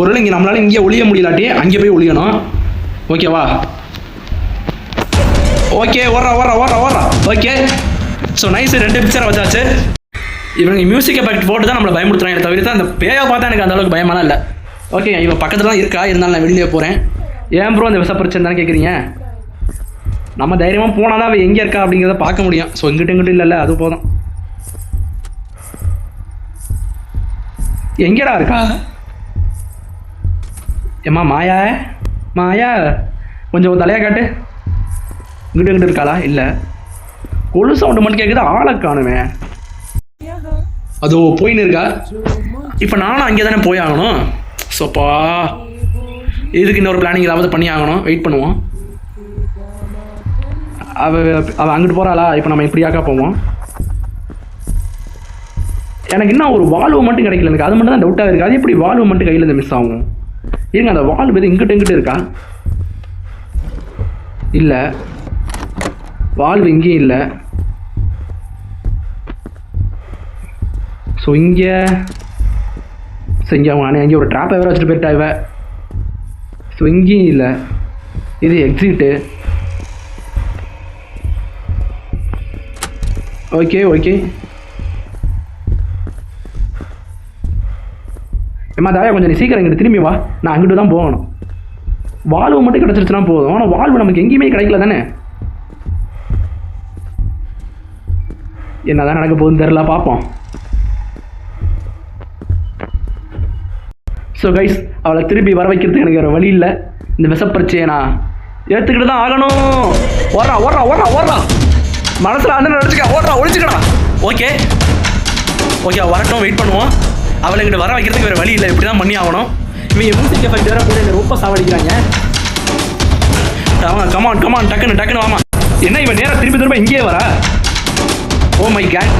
ஒருவேளை இங்கே நம்மளால இங்கே ஒளிய முடியலாட்டி அங்கே போய் ஒளியணும். ஓகேவா? ஓகே ஓடுறா. ஓகே ஸோ நைஸ், 2 பிக்சரை வச்சாச்சு. இவங்க மியூசிக் எஃபெக்ட் போட்டு தான் நம்மளை பயமுறுத்துறாங்க தவிர அந்த பேயை பார்த்தா எனக்கு அந்த அளவுக்கு பயமான இல்லை. ஓகே இவன் பக்கத்தில் தான் இருக்கா, இருந்தாலும் நான் வெளியே போகிறேன். ஏன் ப்ரோ அந்த விஷப்பிரச்சனை தானே கேட்குறீங்க? நம்ம தைரியமாக போனால் தான் அவள் எங்கே இருக்கா அப்படிங்கிறத பார்க்க முடியும். ஸோ இங்கிட்ட இல்லைல்ல, அது போதும். எங்கேடா இருக்கா? ஏம்மா மாயா கொஞ்சம் தலையாக காட்டு. இங்கிட்ட இருக்காளா? இல்லை, கொலு சவுண்டு மட்டும் கேட்குது, ஆளை காணுமே. அதோ போயின்னு இருக்கா. இப்போ நானும் அங்கே தானே போய் ஆகணும். ஸோப்பா இதுக்கு இன்னொரு பிளானிங் ஏதாவது பண்ணி ஆகணும். வெயிட் பண்ணுவோம். அவள் அங்கிட்டு போகிறாளா? இப்போ நம்ம இப்படியாக்கா போவோம். எனக்கு இன்னும் ஒரு வால்வு மட்டும் கிடைக்கல. எனக்கு அது மட்டும் தான் டவுட்டாக இருக்குது. அது எப்படி வால்வு மட்டும் கையில் இருந்து மிஸ் ஆகும்? இருங்க, அந்த வால்வு எது இங்கிட்டு இருக்கா? இல்லை, வால்வு இங்கேயும் இல்லை. ஸோ இங்கே அங்கே ஒரு ட்ராப்பை வேறு வச்சுட்டு போயிட்டா இவ. ஸோ இங்கேயும் இல்லை. இது எக்ஸிட்டு. ஓகே ஏம்மா தாயா கொஞ்சம் நீ சீக்கிரம் இங்கிட்டு திரும்பி வா. நான் அங்கிட்டு தான் போகணும். வால்வு மட்டும் கிடச்சிருச்சுன்னா போதும். ஆனால் வால்வு நமக்கு எங்கேயுமே கிடைக்கல தானே. என்னதான் நடக்க போகுதுன்னு தெரில, பார்ப்போம். ஸோ கைஸ், அவளை திருப்பி வர வைக்கிறதுக்கு எனக்கு வேறு வழி இல்லை. இந்த விஷப்பிரச்சையை நான் ஏற்றுக்கிட்டு தான் ஆகணும். ஓடுறா மனசில் அண்ணன் நினச்சிக்க. ஒழிச்சுக்கடா. ஓகே வரட்டும், வெயிட் பண்ணுவோம். அவளை கிட்ட வர வைக்கிறதுக்கு வேறு வழி இல்லை, இப்படி தான் பண்ணி ஆகணும். இவங்க மியூசிக் எஃபெக்ட் வேறு கூட என்னை ரொம்ப சாவடிக்கிறாங்க. கமான் டக்குன்னு வாமா. என்ன இவன் நேராக திரும்ப இங்கேயே வரா? Oh my gate.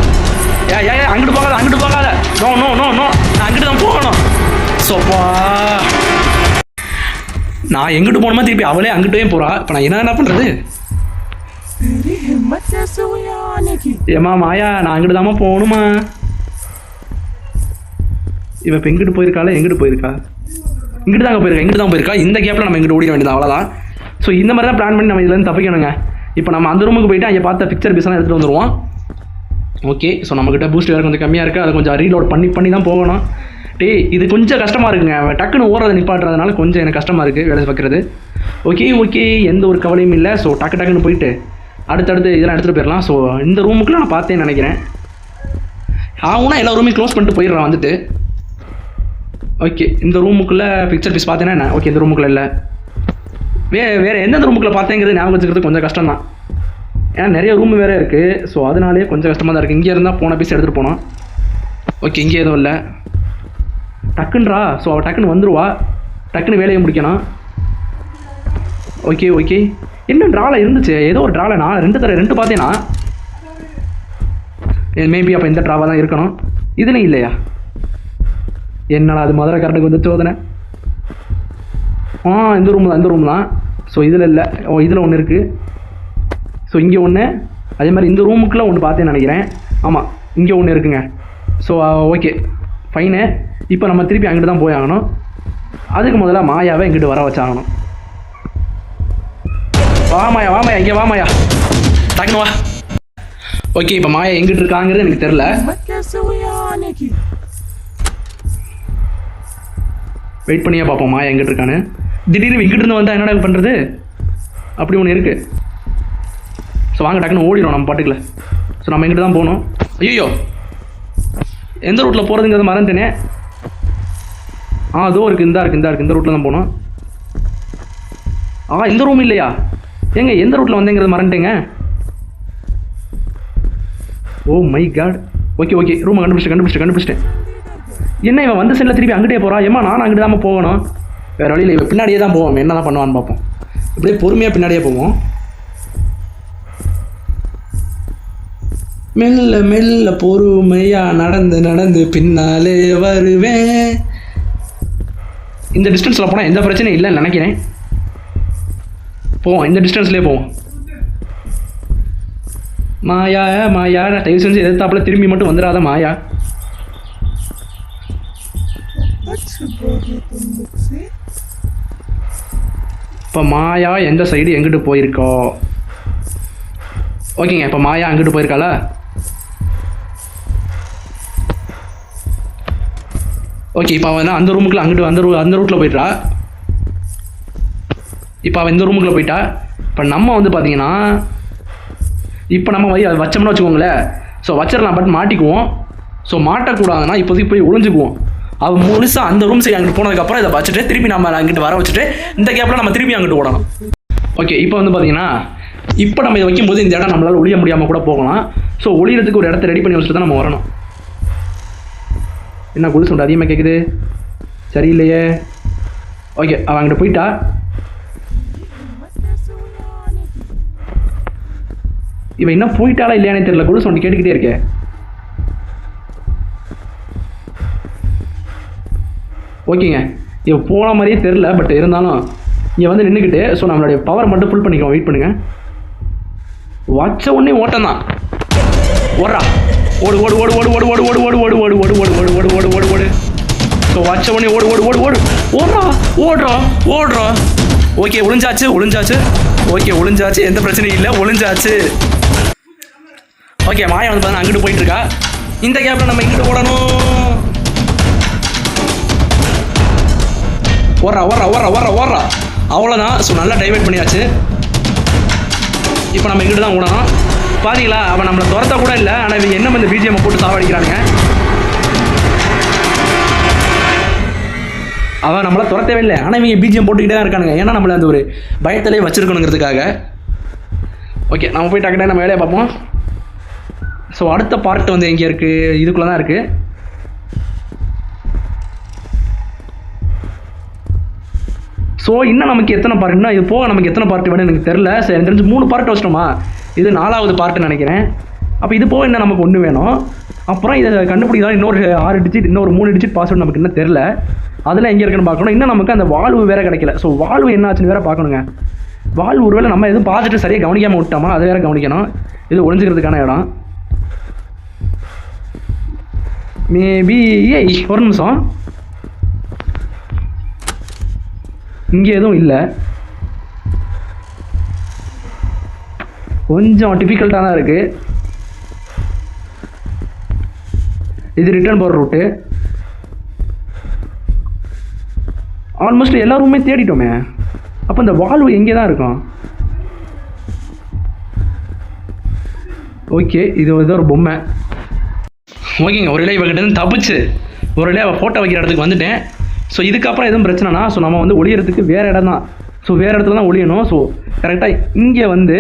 ஏ அங்கிட்டு போகாத. நோ நான் அங்கிட்டு தான் போகணும். சோப்பா நான் எங்கிட்டு போகணுமா திருப்பி அவளே அங்கிட்டே போகிறா. இப்போ நான் என்ன பண்ணுறது? ஏம்மா மாயா, நான் அங்கிட்டு தாம்மா போகணுமா? இவன் இப்போ எங்கிட்டு போயிருக்கா? இங்கிட்டு தான் போயிருக்கா. இந்த கேப்பில் நம்ம எங்கிட்ட ஓடிட வேண்டியது, அவ்வளோதான். ஸோ இந்த மாதிரி தான் பிளான் பண்ணி நம்ம இதுலேருந்து தப்பிக்கணுங்க. இப்போ நம்ம அந்த ரூமுக்கு போயிட்டு அங்கே பார்த்த பிக்சர் பீஸ்லாம் எடுத்துகிட்டு வந்துடுவோம். ஓகே ஸோ நம்மக்கிட்ட பூஸ்ட் வேறு கொஞ்சம் கம்மியாக இருக்குது. அதை கொஞ்சம் ரீலோட் பண்ணி தான் போகணும். இது கொஞ்சம் கஷ்டமாக இருக்குங்க. டக்குன்னு ஓடுறதை நிப்பாட்டுறதுனால கொஞ்சம் எனக்கு கஷ்டமாக இருக்குது வேலை பார்க்குறது. ஓகே எந்த ஒரு கவலையும் இல்லை. ஸோ டக்குன்னு போயிட்டு அடுத்தடுத்து இதெல்லாம் எடுத்துகிட்டு போயிடலாம். ஸோ இந்த ரூமுக்குள்ளே நான் பார்த்தேன்னு நினைக்கிறேன். ஆகுனா எல்லா ரூமையும் க்ளோஸ் பண்ணிட்டு போயிடுறான் வந்துட்டு. ஓகே இந்த ரூமுக்குள்ளே பிக்சர் பீஸ் பார்த்தேன்னா என்ன? ஓகே இந்த ரூமுக்குள்ளே இல்லை. வேறு எந்தெந்த ரூமுக்குள்ளே பார்த்தேங்கிறது ஞாபகம் வச்சுக்கிறது கொஞ்சம் கஷ்டம் தான். ஏன்னா நிறைய ரூம் வேறு இருக்குது. ஸோ அதனாலே கொஞ்சம் கஷ்டமாக தான் இருக்குது. இங்கே இருந்தால் போன பீஸ் எடுத்துகிட்டு போனோம். ஓகே இங்கே எதுவும் இல்லை. டக்குன்றா. ஸோ அவள் டக்குன்னு வந்துடுவா. டக்குன்னு வேலையை முடிக்கணும். ஓகே என்ன ட்ராவில் இருந்துச்சு? ஏதோ ஒரு ட்ராவில் நான் 2 பார்த்தேன்னா மேபி அப்போ இந்த ட்ராவாக தான் இருக்கணும். இதுலையும் இல்லையா? என்னடா அது மதுரை கரெக்டுக்கு வந்து சோதனை. இந்த ரூம் தான். ஸோ இதில் இல்லை. இதில் ஒன்று இருக்குது. ஸோ இங்கே ஒன்று, அதே மாதிரி இந்த ரூமுக்குள்ளே ஒன்று பார்த்தேன்னு நினைக்கிறேன். ஆமாம் இங்கே ஒன்று இருக்குங்க. So okay fine. இப்போ நம்ம திருப்பி அங்கிட்டு தான் போய் ஆகணும். அதுக்கு முதல்ல மாயாவை இங்கிட்டு வர வச்சாகணும். வாமாயா இங்கே வாமாயா, டக்குன்னு வா. ஓகே இப்போ மாயா எங்கிட்டு இருக்காங்கிறது எனக்கு தெரில. வெயிட் பண்ணியே பார்ப்போம் மாயா எங்கிட்டு இருக்கான்னு. திடீர்னு இங்கிட்டு இருந்து வந்தால் என்னடா பண்ணுறது? அப்படி ஒன்று இருக்குது. ஸோ வாங்க டக்குன்னு ஓடிடும் நம்ம பாட்டுக்கல. ஸோ நம்ம எங்கிட்ட தான் போகணும். ஐயோ எந்த ரூட்டில் போகிறதுங்கிறது மறந்துட்டேனே. அதோ இருக்குது, இந்த ரூட்டில் தான் போகணும். இந்த ரூம் இல்லையா? ஏங்க எந்த ரூட்டில் வந்தேங்கிறது மறந்துட்டேங்க. Oh my god. ஓகே ரூமை கண்டுபிடிச்சிட்டேன். என்ன இவன் வந்து செல்ல திருப்பி அங்கிட்டே போகிறா? ஏமா நானும் அங்கிட்டு தான் போகணும். வேறு வழியில் இவன் பின்னாடியே தான் போவோம். என்ன தான் பண்ணுவான்னு பார்ப்போம். இப்படியே பொறுமையாக பின்னாடியே போவோம். மெல்ல பொறுமையாக நடந்து பின்னாலே வருவேன். இந்த டிஸ்டன்ஸில் போனால் எந்த பிரச்சனையும் இல்லைன்னு நினைக்கிறேன். போவோம், இந்த டிஸ்டன்ஸ்லேயே போவோம். மாயா தயவு செஞ்சு எதிர்த்தாப்புல திரும்பி மட்டும் வந்துடாத மாயா. இப்போ மாயா எந்த சைடு எங்கிட்டு போயிருக்கோ? ஓகேங்க, இப்போ மாயா அங்கிட்டு போயிருக்காளா? ஓகே, இப்போ அவன் அந்த ரூமுக்குள்ள அங்கிட்டு அந்த ரூட்டில் போயிட்டா. இப்போ அவன் இந்த ரூமுக்குள்ளே போயிட்டா. இப்போ நம்ம வந்து பார்த்தீங்கன்னா இப்போ நம்ம வச்சோம்னு வச்சுக்கோங்களேன். ஸோ வச்சிடலாம், பட் மாட்டிக்குவோம். ஸோ மாட்டக்கூடாதுன்னா இப்போதைக்கு போய் ஒளிஞ்சுக்குவோம். அவன் முழுசாக அந்த ரூம் சைடு அங்கிட்டு போனதுக்கப்புறம் இதை வச்சுட்டு திருப்பி நம்ம அங்கிட்டு வர வச்சுட்டு இந்த கேப்பில் நம்ம திருப்பி அங்கிட்டு ஓடணும். ஓகே, இப்போ வந்து பார்த்தீங்கன்னா இப்போ நம்ம இதை வைக்கும்போது இந்த இடம் நம்மளால் ஒளிய முடியாமல் கூட போகலாம். ஸோ ஒளியறதுக்கு ஒரு இடத்த ரெடி பண்ணி வச்சுட்டு தான் நம்ம வரணும். என்ன குழு சவுண்ட் அதிகமாக கேட்குது? சரியில்லையே. ஓகே, அவன் அங்கிட்ட போயிட்டா. இவன் என்ன போயிட்டாலா இல்லையானே தெரியல. குழு சவுண்ட் கேட்டுக்கிட்டே இருக்கே. ஓகேங்க, இவன் போன மாதிரியே தெரில, பட் இருந்தாலும் இங்கே வந்து நின்றுக்கிட்டு ஸோ நம்மளுடைய பவர் மட்டும் ஃபுல் பண்ணிக்கோ. வெயிட் பண்ணுங்க. வச்ச உடனே ஓட்டம் தான். ஓடுறா, ஓடு ஓடு ஓடு ஓடு ஓடு ஓடு ஓடு ஓடு ஓடு ஓடு ஓடு ஓடு ஓடு ஓடு ஓடு ஓடு. ஸோ வச்ச உடனே ஓடு ஓடு ஓடு ஓடு ஓடுறா ஓடுறா ஓடுறா. ஓகே, ஒளிஞ்சாச்சு ஒளிஞ்சாச்சு. ஓகே, ஒளிஞ்சாச்சு, எந்த பிரச்சனையும் இல்லை, ஒளிஞ்சாச்சு. ஓகே, மாயா வந்து பார்த்தா அங்கிட்டு போயிட்டு இருக்கா. இந்த கேப்பில் நம்ம இங்கிட்டு ஓடணும். ஓடுறா ஓடுறா ஓடுறா ஓடுறா ஓடுறா. அவ்வளோதான். ஸோ நல்லா டைவர்ட் பண்ணியாச்சு. இப்போ நம்ம இங்கிட்டு தான் ஓடணும். பாத்தீங்களா, அவன் நம்மளை துரத்த கூட இல்லை. ஆனால் இவங்க என்ன இந்த பிஜிஎம் போட்டு சாவடிக்கிறானுங்க. அவன் நம்மளை துரத்தவே இல்லை, ஆனால் இவங்க பிஜிஎம் போட்டுக்கிட்டே தான் இருக்கானுங்க. ஏன்னா நம்மளை அந்த ஒரு பயத்திலே வச்சிருக்கணுங்கிறதுக்காக. ஓகே, நம்ம போய் டக்குனே நம்ம வேலையை பார்ப்போம். ஸோ அடுத்த பார்ட் வந்து எங்கே இருக்குது? இதுக்குள்ளே தான் இருக்குது. ஸோ இன்னும் நமக்கு எத்தனை பார்ட், இன்னும் இது போக நமக்கு எத்தனை பார்ட் வேணும் எனக்கு தெரில. சரி, எனக்கு தெரிஞ்சு 3 பார்ட் வச்சிட்டோமா? இது 4வது பார்ட்டுன்னு நினைக்கிறேன். அப்போ இது போக இன்னும் நமக்கு ஒன்று வேணும். அப்புறம் இதை கண்டுபிடிக்கலாம். இன்னொரு 6 டிஜிட், இன்னொரு 3 டிஜிட் பாஸ்வேர்டு நமக்கு இன்னும் தெரில. அதில் எங்கே இருக்குன்னு பார்க்கணும். இன்னும் நமக்கு அந்த வால்வு வேறு கிடைக்கல. ஸோ வால்வு என்ன ஆச்சுன்னு வேறு பார்க்கணுங்க. வால்வு ஒருவேளை நம்ம எதுவும் பார்த்துட்டு சரியாக கவனிக்காமல் விட்டோமா? அது வேறு கவனிக்கணும். இது ஒளிஞ்சிக்கிறதுக்கான இடம். மேபி ஒரு நிமிஷம், இங்கே எதுவும் இல்லை. கொஞ்சம் டிஃபிகல்ட்டாக தான் இருக்குது. இது ரிட்டர்ன் போகிற ரூட்டு. ஆல்மோஸ்ட் எல்லா ரூமே தேடிட்டோமே. அப்போ இந்த வால்வு எங்கே தான் இருக்கும்? ஓகே, இது வந்து ஒரு பொம்மை. ஓகேங்க, ஒரு இலை இவகிட்ட தப்பிச்சு ஒரு இலை அவள் ஃபோட்டோ வைக்கிற இடத்துக்கு வந்துட்டேன். ஸோ இதுக்கப்புறம் எதுவும் பிரச்சனைனா ஸோ நம்ம வந்து ஒளியறதுக்கு வேறு இடம் தான். ஸோ வேறு இடத்துல தான் ஒளியணும். ஸோ கரெக்டாக இங்கே வந்து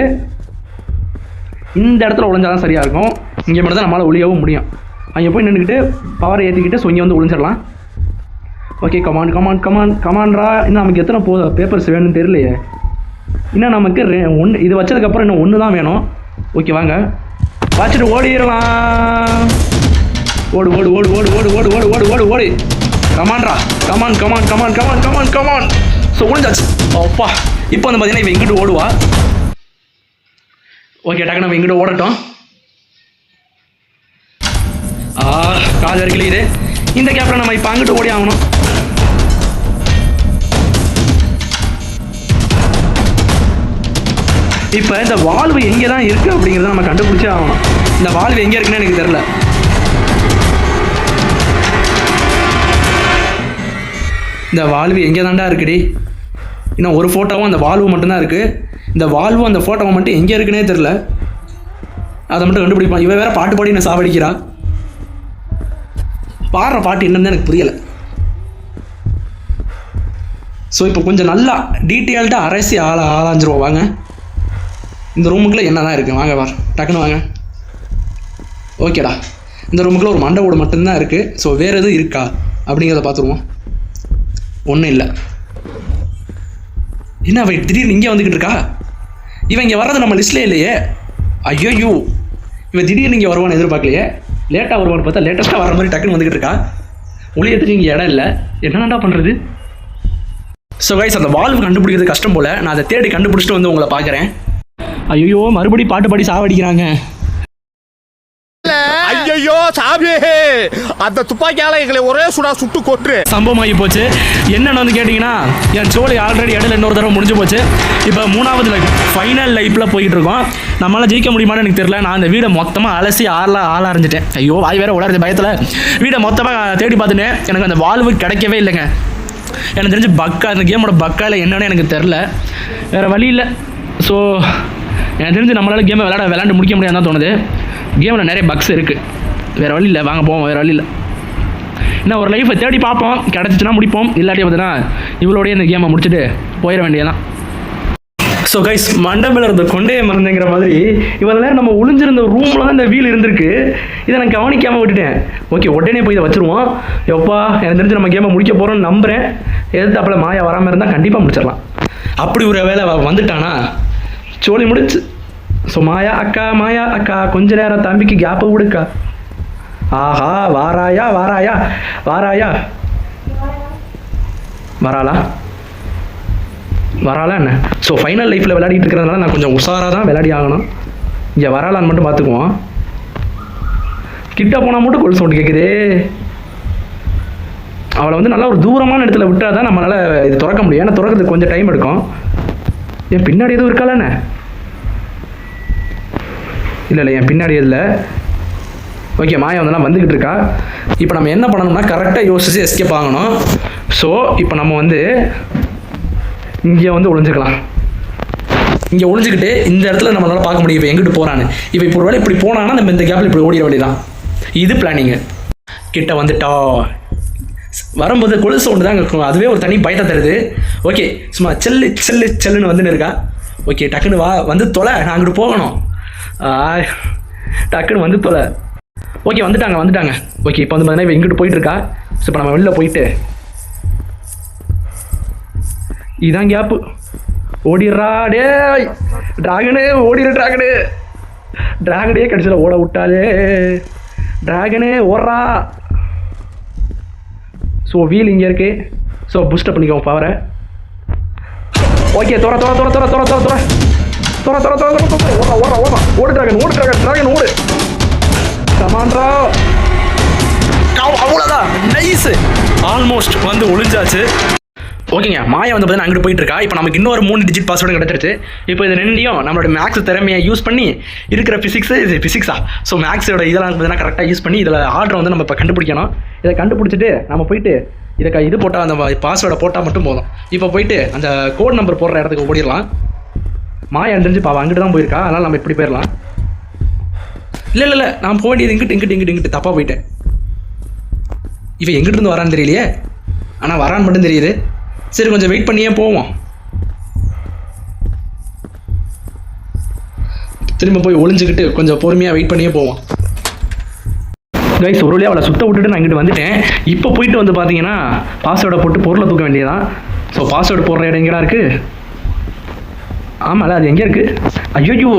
இந்த இடத்துல ஒளிஞ்சால் தான் சரியாக இருக்கும். இங்கே மட்டும் தான் நம்மளால் ஒளியவும் முடியும். அங்கே போய் நின்றுக்கிட்டு பவரை ஏற்றிக்கிட்டு ஸோ இங்கே வந்து ஒளிஞ்சிடலாம். ஓகே, கமான் கமான் கமான் கமான்ரா. இன்னும் நமக்கு எத்தனை பேப்பர்ஸ் வேணும்னு தெரியலையே. இன்னும் நமக்கு 1 இது வச்சதுக்கப்புறம் இன்னும் 1 தான் வேணும். ஓகே, வாங்க வச்சுட்டு ஓடிடலாம். ஓடு ஓடு ஓடு ஓடு ஓடு ஓடு ஓடு ஓடு ஓடு ஓடு. கமான்ரா, come on come on come on come on come on come on. So ஒளிஞ்சாச்சு. அப்பா, இப்போ வந்து பார்த்தீங்கன்னா இவன் இங்கிட்டு ஓடுவா. ஓகே, டக்கு நம்ம இங்கிட்டு ஓடட்டும். கால் வரைக்கும் இது. இந்த கேப்பில் நம்ம இப்போ அங்கிட்டு ஓடி ஆகணும். இப்போ இந்த வால்வு எங்கே தான் இருக்குது அப்படிங்கிறத நம்ம கண்டுபிடிச்சே ஆகணும். இந்த வால்வு எங்கே இருக்குன்னு எனக்கு தெரில. இந்த வால்வு எங்கே தாண்டா இருக்குடி? இன்னும் ஒரு ஃபோட்டோவும் அந்த வால்வு மட்டும்தான் இருக்குது. இந்த வால்வும் அந்த ஃபோட்டோவும் மட்டும் எங்கே இருக்குன்னே தெரில. அதை மட்டும் கண்டுபிடிப்பான். இவன் வேறு பாட்டு பாடி என்ன சாவடிக்கிறா. பாடுற பாட்டு என்னன்னு எனக்கு புரியலை. ஸோ இப்போ கொஞ்சம் நல்லா டீட்டெயில்டாக அரைசி ஆளாஞ்சிருவோம். வாங்க, இந்த ரூமுக்குள்ளே என்ன தான் இருக்குது? வாங்க டக்குன்னு வாங்க. ஓகேடா, இந்த ரூமுக்குள்ளே ஒரு மண்டை ஓடு மட்டும்தான் இருக்குது. ஸோ வேறு எதுவும் இருக்கா அப்படிங்கிறத பார்த்துருவோம். ஒன்றும் இல்லை. என்ன அவன் திடீர்னு இங்கே வந்துக்கிட்டு இருக்கா? இவன் இங்கே வர்றது நம்ம லிஸ்ட்லேயே இல்லையே. ஐயோ, இவன் திடீர்னு இங்கே வருவான்னு எதிர்பார்க்கலையே. லேட்டாக வருவான்னு பார்த்தா லேட்டஸ்ட்டாக வர மாதிரி டக்குன்னு வந்துக்கிட்டு இருக்கா. ஒளியத்துக்கு இங்கே இடம் இல்லை. என்னடா பண்ணுறது? ஸோ கைஸ், அந்த வால்வு கண்டுபிடிக்கிறது கஷ்டம் போல். நான் அதை தேடி கண்டுபிடிச்சிட்டு வந்து உங்களை பார்க்குறேன். ஐயோ, மறுபடியும் பாட்டு பாடி சாவடிக்கிறாங்க. ஐயோ சாமி அந்த துப்பாக்கியால எங்களை ஒரே சுடா சுட்டு கொன்று. சம்பவமாகி போச்சு. என்னன்னு வந்து கேட்டிங்கன்னா, என் சோழி ஆல்ரெடி இடையில இன்னொரு தடவை முடிஞ்சு போச்சு. இப்போ 3வது லைஃப், ஃபைனல் லைஃப்பில் போயிட்டு இருக்கோம். நம்மளால் ஜெயிக்க முடியுமான்னு எனக்கு தெரியல. நான் அந்த வீடை மொத்தமாக அலசி ஆள அரைஞ்சிட்டேன். ஐயோ வாய் வேற உளருது பயத்தில். வீடை மொத்தமாக தேடி பார்த்துட்டேன். எனக்கு அந்த வால்வு கிடைக்கவே இல்லைங்க. எனக்கு தெரிஞ்சு பக்கா, அந்த கேமோட பக்காவில் என்னன்னு எனக்கு தெரில. வேறு வழி இல்லை. ஸோ எனக்கு தெரிஞ்சு நம்மளால் கேமை விளையாண்டு முடிக்க முடியாதுன்னு தான் தோணுது. கேமில் நிறைய பக்ஸ் இருக்குது. வேறு வழி இல்லை, வாங்க போவோம். வேறு வழி இல்லை. இன்னும் ஒரு லைஃப்பை தேடி பார்ப்போம். கிடச்சிச்சுன்னா முடிப்போம். இல்லாட்டி பார்த்தீங்கன்னா இவளோடய இந்த கேமை முடிச்சுட்டு போயிட வேண்டியதான். ஸோ கைஸ், மண்டபில் இருந்த கொண்டே மறந்துங்கிற மாதிரி இவ்வளோ நேரம் நம்ம ஒளிஞ்சிருந்த ரூமில் தான் இந்த வீல் இருந்திருக்கு. இதை நான் கவனிக்காமல் விட்டுட்டேன். ஓகே, உடனே போய் இதை வச்சுருவோம். எப்பா எனக்கு தெரிஞ்சு நம்ம கேமை முடிக்க போகிறோம்னு நம்புகிறேன். எதிர்த்தாப்பில் மாயா வராமல் இருந்தால் கண்டிப்பாக முடிச்சிடலாம். அப்படி ஒரு வேலை வந்துட்டானா சோழி முடிச்சு. ஸோ மாயா அக்கா கொஞ்ச நேரம் தம்பிக்கு கேப்பை கொடுக்கா. ஆஹா, வாராயா வராளா என்ன? ஸோ ஃபைனல் லைஃப்பில் விளையாடிட்டு இருக்கிறதுனால நான் கொஞ்சம் உஷாராக தான் விளையாடி ஆகணும். இங்கே வராளான்னு மட்டும் பார்த்துக்குவோம். கிட்ட போனால் மட்டும் கொல் சவுண்டு கேட்குது. அவளை வந்து நல்லா ஒரு தூரமான இடத்துல விட்டால் தான் நம்மளால் இது திறக்க முடியும். ஏன்னா திறக்கிறதுக்கு கொஞ்சம் டைம் எடுக்கும். என் பின்னாடி எதுவும் இருக்காளாண்ணே? இல்லை என் பின்னாடி இல்லை. ஓகே, மாயா வந்தெல்லாம் வந்துக்கிட்டு இருக்கா. இப்போ நம்ம என்ன பண்ணணும்னா கரெக்டாக யோசிச்சு எஸ்கேப் ஆகணும். ஸோ இப்போ நம்ம வந்து இங்கே வந்து ஒளிஞ்சுக்கலாம். இங்கே ஒளிஞ்சுக்கிட்டு இந்த இடத்துல நம்மளால் பார்க்க முடியும் இப்போ எங்கிட்டு போகிறான்னு. இப்போ ஒரு வேளை இப்படி போனாங்கன்னா நம்ம இந்த கேப்பில் இப்படி ஓடிட வேண்டியதான். இது பிளானிங்கு. கிட்ட வந்துட்டா வரும்போது கொலுசு ஒன்று தான் இருக்கும். அதுவே ஒரு தனி பயத்தை தருது. ஓகே, சும்மா செல்லுன்னு வந்துன்னு இருக்கா. ஓகே, டக்குன்னு வந்து தொலை, நான் அங்கிட்டு போகணும். டக்குன்னு வந்து தொலை. ஓகே, வந்துட்டாங்க. ஓகே, இப்போ வந்து பார்த்தீங்கன்னா இங்கிட்டு போயிட்டுருக்கா. ஸோ இப்போ நம்ம வெளில போயிட்டு இதான் கேப்பு. ஓடிடுறா டே டிராகனு, டிராகனே கடைசியில் ஓட விட்டாலே. டிராகனே ஓடுறா. ஸோ வீல் இங்கே இருக்கு. ஸோ பூஸ்டப் பண்ணிக்கோங்க பவரை. ஓகே, தோற ஓடு டிராகன் ஓடு. கமான்ரா. அவ்வளோதான். நைஸ். ஆல்மோஸ்ட் வந்து ஒளிஞ்சாச்சு. ஓகேங்க, மாயா வந்து பார்த்தீங்கன்னா அங்கிட்டு போயிட்டு இருக்கா. இப்போ நமக்கு இன்னொரு 3 டிஜிட் பாஸ்வேர்டு கிடச்சிருச்சு. இப்போ இது ரெண்டையும் நம்மளோட மேக்ஸ் திறமையை யூஸ் பண்ணி இருக்கிற ஃபிசிக்ஸா ஸோ மேக்ஸோட இதெல்லாம் பார்த்தீங்கன்னா கரெக்டாக யூஸ் பண்ணி இதில் ஆர்டர் வந்து நம்ம இப்போ கண்டுபிடிக்கணும். இதை கண்டுபிடிச்சிட்டு நம்ம போயிட்டு இது போட்டால் அந்த பாஸ்வேர்டை போட்டால் மட்டும் போதும். இப்போ போயிட்டு அந்த கோட் நம்பர் போடுற இடத்துக்கு ஓடிடலாம். மாயா தெரிஞ்சு பாவா அங்கிட்டு தான் போயிருக்கா. அதனால் நம்ம இப்படி போயிடலாம். இல்லை நான் போக வேண்டியது இங்கிட்டு தப்பாக போயிட்டேன். இவன் எங்கிட்டிருந்து வரான்னு தெரியலையே. ஆனால் வரான்னு மட்டும் தெரியுது. சரி, கொஞ்சம் வெயிட் பண்ணியே போவோம். திரும்ப போய் ஒளிஞ்சுக்கிட்டு கொஞ்சம் பொறுமையாக வெயிட் பண்ணியே போவோம். கைஸ், ஒரு வழியாக அவளை சுத்த விட்டுட்டு நான் இங்கிட்டு வந்துட்டேன். இப்போ போயிட்டு வந்து பார்த்தீங்கன்னா பாஸ்வேர்டை போட்டு பொருளை தூக்க வேண்டியதான். ஸோ பாஸ்வேர்டு போடுற இடம் எங்கடா இருக்குது? ஆமாம்ல, அது எங்கே இருக்குது? ஐயோ,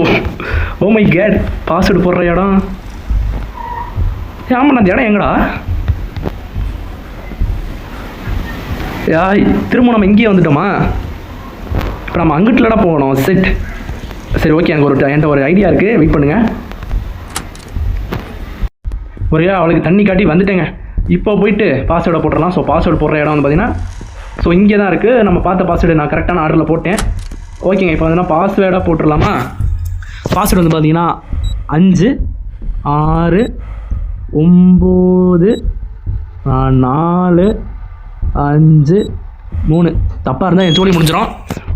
ஓ மை கேட், பாஸ்வேர்டு போடுற இடம். ஆமாம், அந்த இடம் எங்கடா? திரும்ப நம்ம இங்கேயே வந்துட்டோமா? இப்போ நம்ம அங்கிட்டுலடா போகணும். செட். சரி, ஓகே, எனக்கு என்கிட்ட ஒரு ஐடியா இருக்குது. வெயிட் பண்ணுங்கள். ஒரே அவளுக்கு தண்ணி காட்டி வந்துட்டேங்க. இப்போ போயிட்டு பாஸ்வேர்டை போட்டுடலாம். ஸோ பாஸ்வேர்டு போடுற இடம் வந்து பார்த்தீங்கன்னா ஸோ இங்கே தான் இருக்குது. நம்ம பார்த்த பாஸ்வேர்டு நான் கரெக்டான ஆர்டரில் போட்டேன். ஓகேங்க, இப்போ வந்து பாஸ்வேர்டாக போட்டுடலாமா? பாஸ்வேர்டு வந்து பார்த்தீங்கன்னா 5 6 9 4 5 3. தப்பாக இருந்தால் என் சோழி முடிஞ்சிடும்.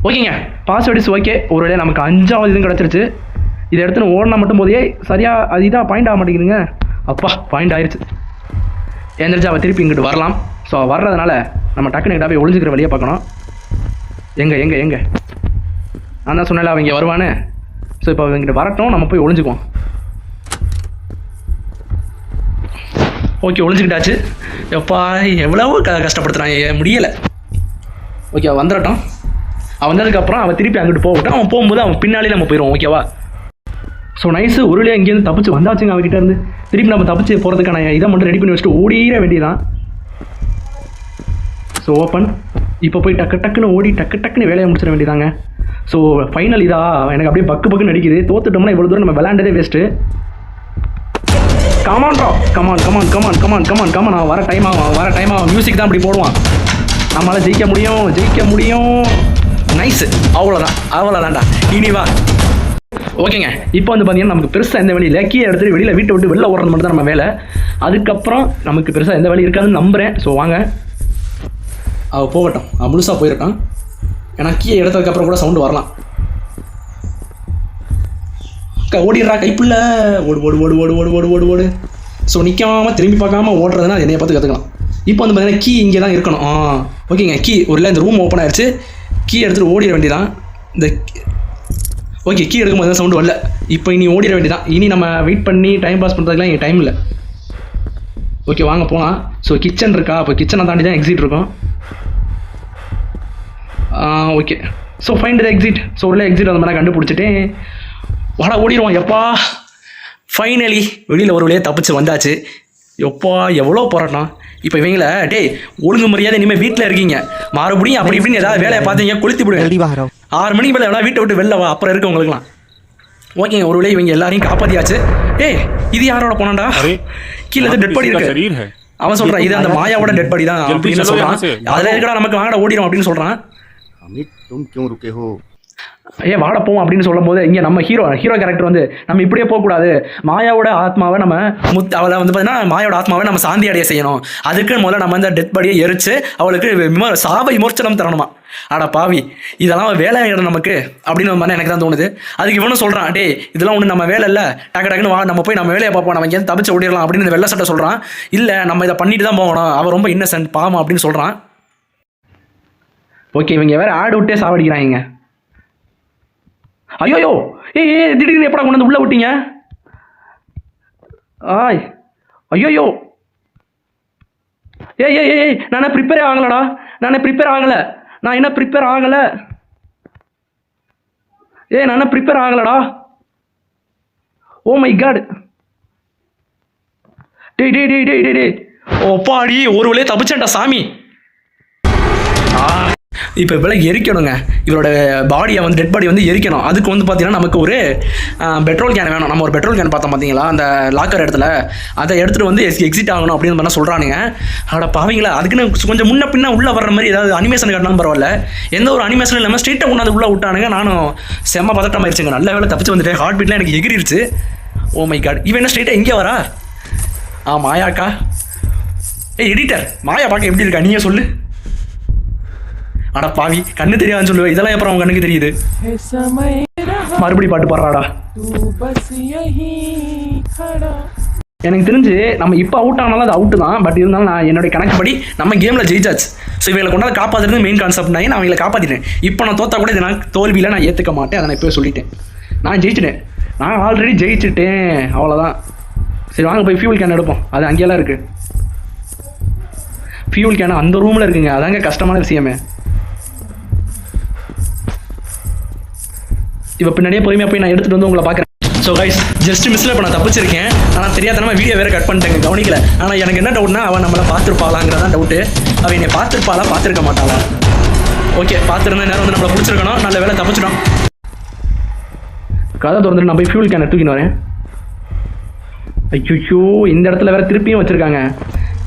ஓகேங்க, பாஸ்வேர்டு ஓகே. ஒரு வேளை நமக்கு 5வது இதுவும் கிடச்சிருச்சு. இதை எடுத்துன்னு ஓடினா மட்டும் போதே சரியாக அது இதாக பாயிண்ட் ஆக மாட்டேங்குதுங்க. அப்பா, பாயிண்ட் ஆயிடுச்சு. எழுந்திரிச்சு அவள் திருப்பி இங்கிட்டு வரலாம். ஸோ வர்றதுனால நம்ம டக்குன்னு கிட்ட போய் ஒளிஞ்சிக்கிற வழியை பார்க்கணும். எங்கே நான் தான் சொன்னேன் அவன் இங்கே வருவான்னு. ஸோ இப்போ அவங்ககிட்ட வரட்டும், நம்ம போய் ஒளிஞ்சுக்குவோம். ஓகே, ஒளிஞ்சுக்கிட்டாச்சு. எப்பா எவ்வளவோ கஷ்டப்படுத்துகிறான், முடியலை. ஓகே, அவன் வந்துடட்டும். அவன் வந்ததுக்கப்புறம் அவன் திருப்பி அங்கிட்டு போகட்டும். அவன் போகும்போது அவன் பின்னாலே நம்ம போயிடுவோம். ஓகேவா? So nice. ஒரு வழியாக இங்கேருந்து தப்பிச்சு வந்தாச்சுங்க அவகிட்ட இருந்து. திருப்பி நம்ம தப்பிச்சு போகிறதுக்கான இதை மட்டும் ரெடி பண்ணி வச்சுட்டு ஓடிட வேண்டியதான். So open. இப்போ போய் டக்குன்னு ஓடி டக்குன்னு வேலையை முடிச்சிட வேண்டியதாங்க. ஸோ ஃபைனல் இதாக எனக்கு அப்படியே பக்குன்னு அடிக்குது. தோத்துட்டோம்னா இவ்வளோ தூரம் நம்ம விளையாண்டதே வேஸ்ட்டு. கமான்டா கமான் அவன் வர டைம் ஆகும் மியூசிக் தான் அப்படி போடுவான். நம்மளால் ஜெயிக்க முடியும். நைஸ், அவ்வளோதான்டா. இனி வா. ஓகேங்க, இப்போ வந்து பார்த்தீங்கன்னா நமக்கு பெருசாக எந்த வழி இல்லை. கீழே எடுத்துகிட்டு வீட்டை விட்டு வெளில ஓடுறது மட்டும் தான் நம்ம வேலை. அதுக்கப்புறம் நமக்கு பெருசாக எந்த வழி இருக்காதுன்னு நம்புகிறேன். ஸோ வாங்க, அவள் போகட்டும், அவள் முழுசாக போயிருக்கான். ஏன்னா கீழே எடுத்ததுக்கப்புறம் கூட சவுண்டு வரலாம். ஓடிடுறா கைப்புள்ள, ஓடு. ஸோ நிற்காமல் திரும்பி பார்க்காம ஓடுறதுனா அது என்னைய பார்த்து கற்றுக்கலாம். இப்போ வந்து பார்த்தீங்கன்னா கீ இங்கே தான் இருக்கணும். ஓகேங்க, கீ இந்த ரூம் ஓப்பன் ஆயிடுச்சு. கீ எடுத்துகிட்டு ஓடிட வேண்டியதான். இந்த ஓகே, கீ எடுக்கும்போது தான் சவுண்டு வரல. இப்போ இனி ஓடிட வேண்டியதான். இனி நம்ம வெயிட் பண்ணி டைம் பாஸ் பண்ணுறதுக்குலாம் எங்கள் டைம் இல்லை. ஓகே வாங்க போகலாம். ஸோ கிச்சன் இருக்கா? அப்போ கிச்சனை தாண்டி தான் எக்ஸிட் இருக்கும். ஓகே, ஸோ ஃபைண்ட் த எக்ஸிட். ஸோ உள்ள எக்ஸிட் அந்த மாதிரி கண்டுபிடிச்சிட்டேன். வாடா ஓடிடுவோம். எப்பா ஃபைனலி வெளியில் ஒரு வழியாக தப்பிச்சு வந்தாச்சு. எப்பா எவ்வளோ போராட்டம். இப்போ இவங்கள ஒழுங்கு மரியாதை இனிமேல் வீட்டில் இருக்கீங்க, மறுபடியும் அப்படி இப்படின்னு ஏதாவது வேலையை பார்த்தீங்க கொளுத்தி விடுங்க. 6 மணிக்கு மேலே எவ்வளோ வீட்டை விட்டு வெளில வா, அப்புறம் இருக்கு உங்களுக்குலாம். ஓகேங்க, ஒரு வழியாக இவங்க எல்லாரையும் காப்பாற்றியாச்சு. இது யாரோட போனாண்டா? கீழே டெட் பாடி இருக்கு. அவன் சொல்கிறான் இது அந்த மாயாவோட டெட் பாடி தான் அப்படின்னு சொல்கிறான். அதில் இருக்கடா நமக்கு வாங்கடா ஓடிடும் அப்படின்னு சொல்கிறான். வாட போவோம் அப்படின்னு சொல்லும் போது இங்கே நம்ம ஹீரோ கேரக்டர் வந்து நம்ம இப்படியே போகக்கூடாது, மாயாவோட ஆத்மாவை நம்ம அவளை வந்து பார்த்தீங்கன்னா மாயாவோட ஆத்மாவை நம்ம சாந்தி அடைய செய்யணும். அதுக்கு முதல்ல நம்ம இந்த டெட் பாடியை எரிச்சு அவளுக்கு சாப விமோச்சனம் தரணுமா. ஆடா பாவி, இதெல்லாம் வேலை நமக்கு அப்படின்னு மாதிரி எனக்கு தான் தோணுது. அதுக்கு இவனும் சொல்கிறான், இதெல்லாம் ஒன்று நம்ம வேலை இல்லை, டக்குன்னு வா நம்ம போய் நம்ம வேலையை பார்ப்போம், நம்ம எங்கேயும் தப்பிச்சு ஓடிடலாம் அப்படின்னு இந்த வெள்ளை சட்டை சொல்கிறான். இல்லை நம்ம இதை பண்ணிட்டு தான் போகணும், அவன் ரொம்ப இன்னசென்ட் பாவம் அப்படின்னு சொல்கிறான். ஓகே, இவங்க வேறு ஆடு விட்டே சாவடிக்கிறாங்க. ஐயோ திடீர்னு எப்படா கொண்டு வந்து உள்ளே விட்டீங்க? ஐயோ நான் ப்ரிப்பேரே ஆகலடா. நான் என்ன ப்ரிப்பேர் ஆகலடா. Oh my god. டேய் ஓப்பாடி, ஒரு வழியே தப்பிச்சேன்டா சாமி. இப்போ இப்போலாம் எரிக்கணுங்க, இவரோட பாடியை வந்து டெட் பாடி வந்து எரிக்கணும். அதுக்கு வந்து பார்த்தீங்கன்னா நமக்கு ஒரு பெட்ரோல் கேன் வேணும். நம்ம ஒரு பெட்ரோல் கேன் பார்த்தோம் பார்த்தீங்களா அந்த லாக்கர் இடத்துல, அதை எடுத்துகிட்டு வந்து எக்ஸிட் ஆகணும் அப்படின்னு பண்ண சொல்கிறானுங்க. பாவீங்களா, அதுக்குன்னு கொஞ்சம் முன்ன பின்ன உள்ளே வர்ற மாதிரி ஏதாவது அனிமேஷன் காட்டினாலும் பரவாயில்ல, எந்த ஒரு அனிமேஷன் இல்லாமல் ஸ்ட்ரெயிட்டாக கொண்டாந்து உள்ளே விட்டானுங்க. நானும் செம்ம பதட்டம் ஆயிடுச்சுங்க. நல்ல வேலை தப்பிச்சு வந்துட்டேன். ஹார்ட் பீட்லாம் எனக்கு எகிரிடுச்சு. ஓ மை காட், இவன் என்ன ஸ்ட்ரெயிட்டாக எங்கே வரா? மாயாக்கா. எடிட்டர், மாயா பார்க்க எப்படி இருக்கா நீயே சொல்லு. ஆடா பாவி, கண்ணு தெரியாதுன்னு சொல்லுவேன், இதெல்லாம் அப்புறம் அவன் கண்ணுக்கு தெரியுது. மறுபடி பாட்டு பாடுறாடா. எனக்கு தெரிஞ்சு நம்ம இப்போ அவுட் ஆனாலும் அது அவுட்டு தான். பட் இருந்தாலும் நான் என்னுடைய கணக்குப்படி நம்ம கேமில் ஜெயிச்சாச்சு. ஸோ இவங்களை கொண்டாந்து காப்பாற்றுறது மெயின் கான்செப்ட். நான் அவங்களை காப்பாற்றிட்டேன். இப்போ நான் தோத்தா கூட இதை நான் தோல்வியில் நான் ஏற்றுக்க மாட்டேன். அதை நான் இப்போ சொல்லிட்டேன். நான் ஜெயிச்சிட்டேன், நான் ஆல்ரெடி ஜெயிச்சுட்டேன், அவ்வளோதான். சரி வாங்க போய் ஃபியூல் கேன் எடுப்போம். அது அங்கேயெல்லாம் இருக்குது. ஃபியூல் கேன் அந்த ரூமில் இருக்குங்க. அதாங்க கஷ்டமான விஷயமே. இப்போ பின்னாடியே பொறுமையாக போய் நான் எடுத்துகிட்டு வந்து உங்களை பார்க்குறேன். ஸோ கைஸ், ஜஸ்ட் மிஸ்ஸில் இப்போ நான் தப்பிச்சிருக்கேன். ஆனால் தெரியாதனமா வீடியோ வேறு கட் பண்ணிட்டேங்க, கவனிக்கல. ஆனால் எனக்கு என்ன டவுட்னா, அவன் நம்மளை பார்த்துருப்பாளாங்கிறதான் டவுட்டு. அவன் என்னை பார்த்துருக்க மாட்டாளா? ஓகே, பார்த்துருந்த நேரம் வந்து நம்மளை பிடிச்சிருக்கணும். நல்ல வேலை தப்பிச்சிடும். கதை திறந்துட்டு நான் போய் ஃபியூல் கேனை தூக்கின்னு வரேன். ஐயோ, இந்த இடத்துல வேறு திருப்பியும் வச்சுருக்காங்க.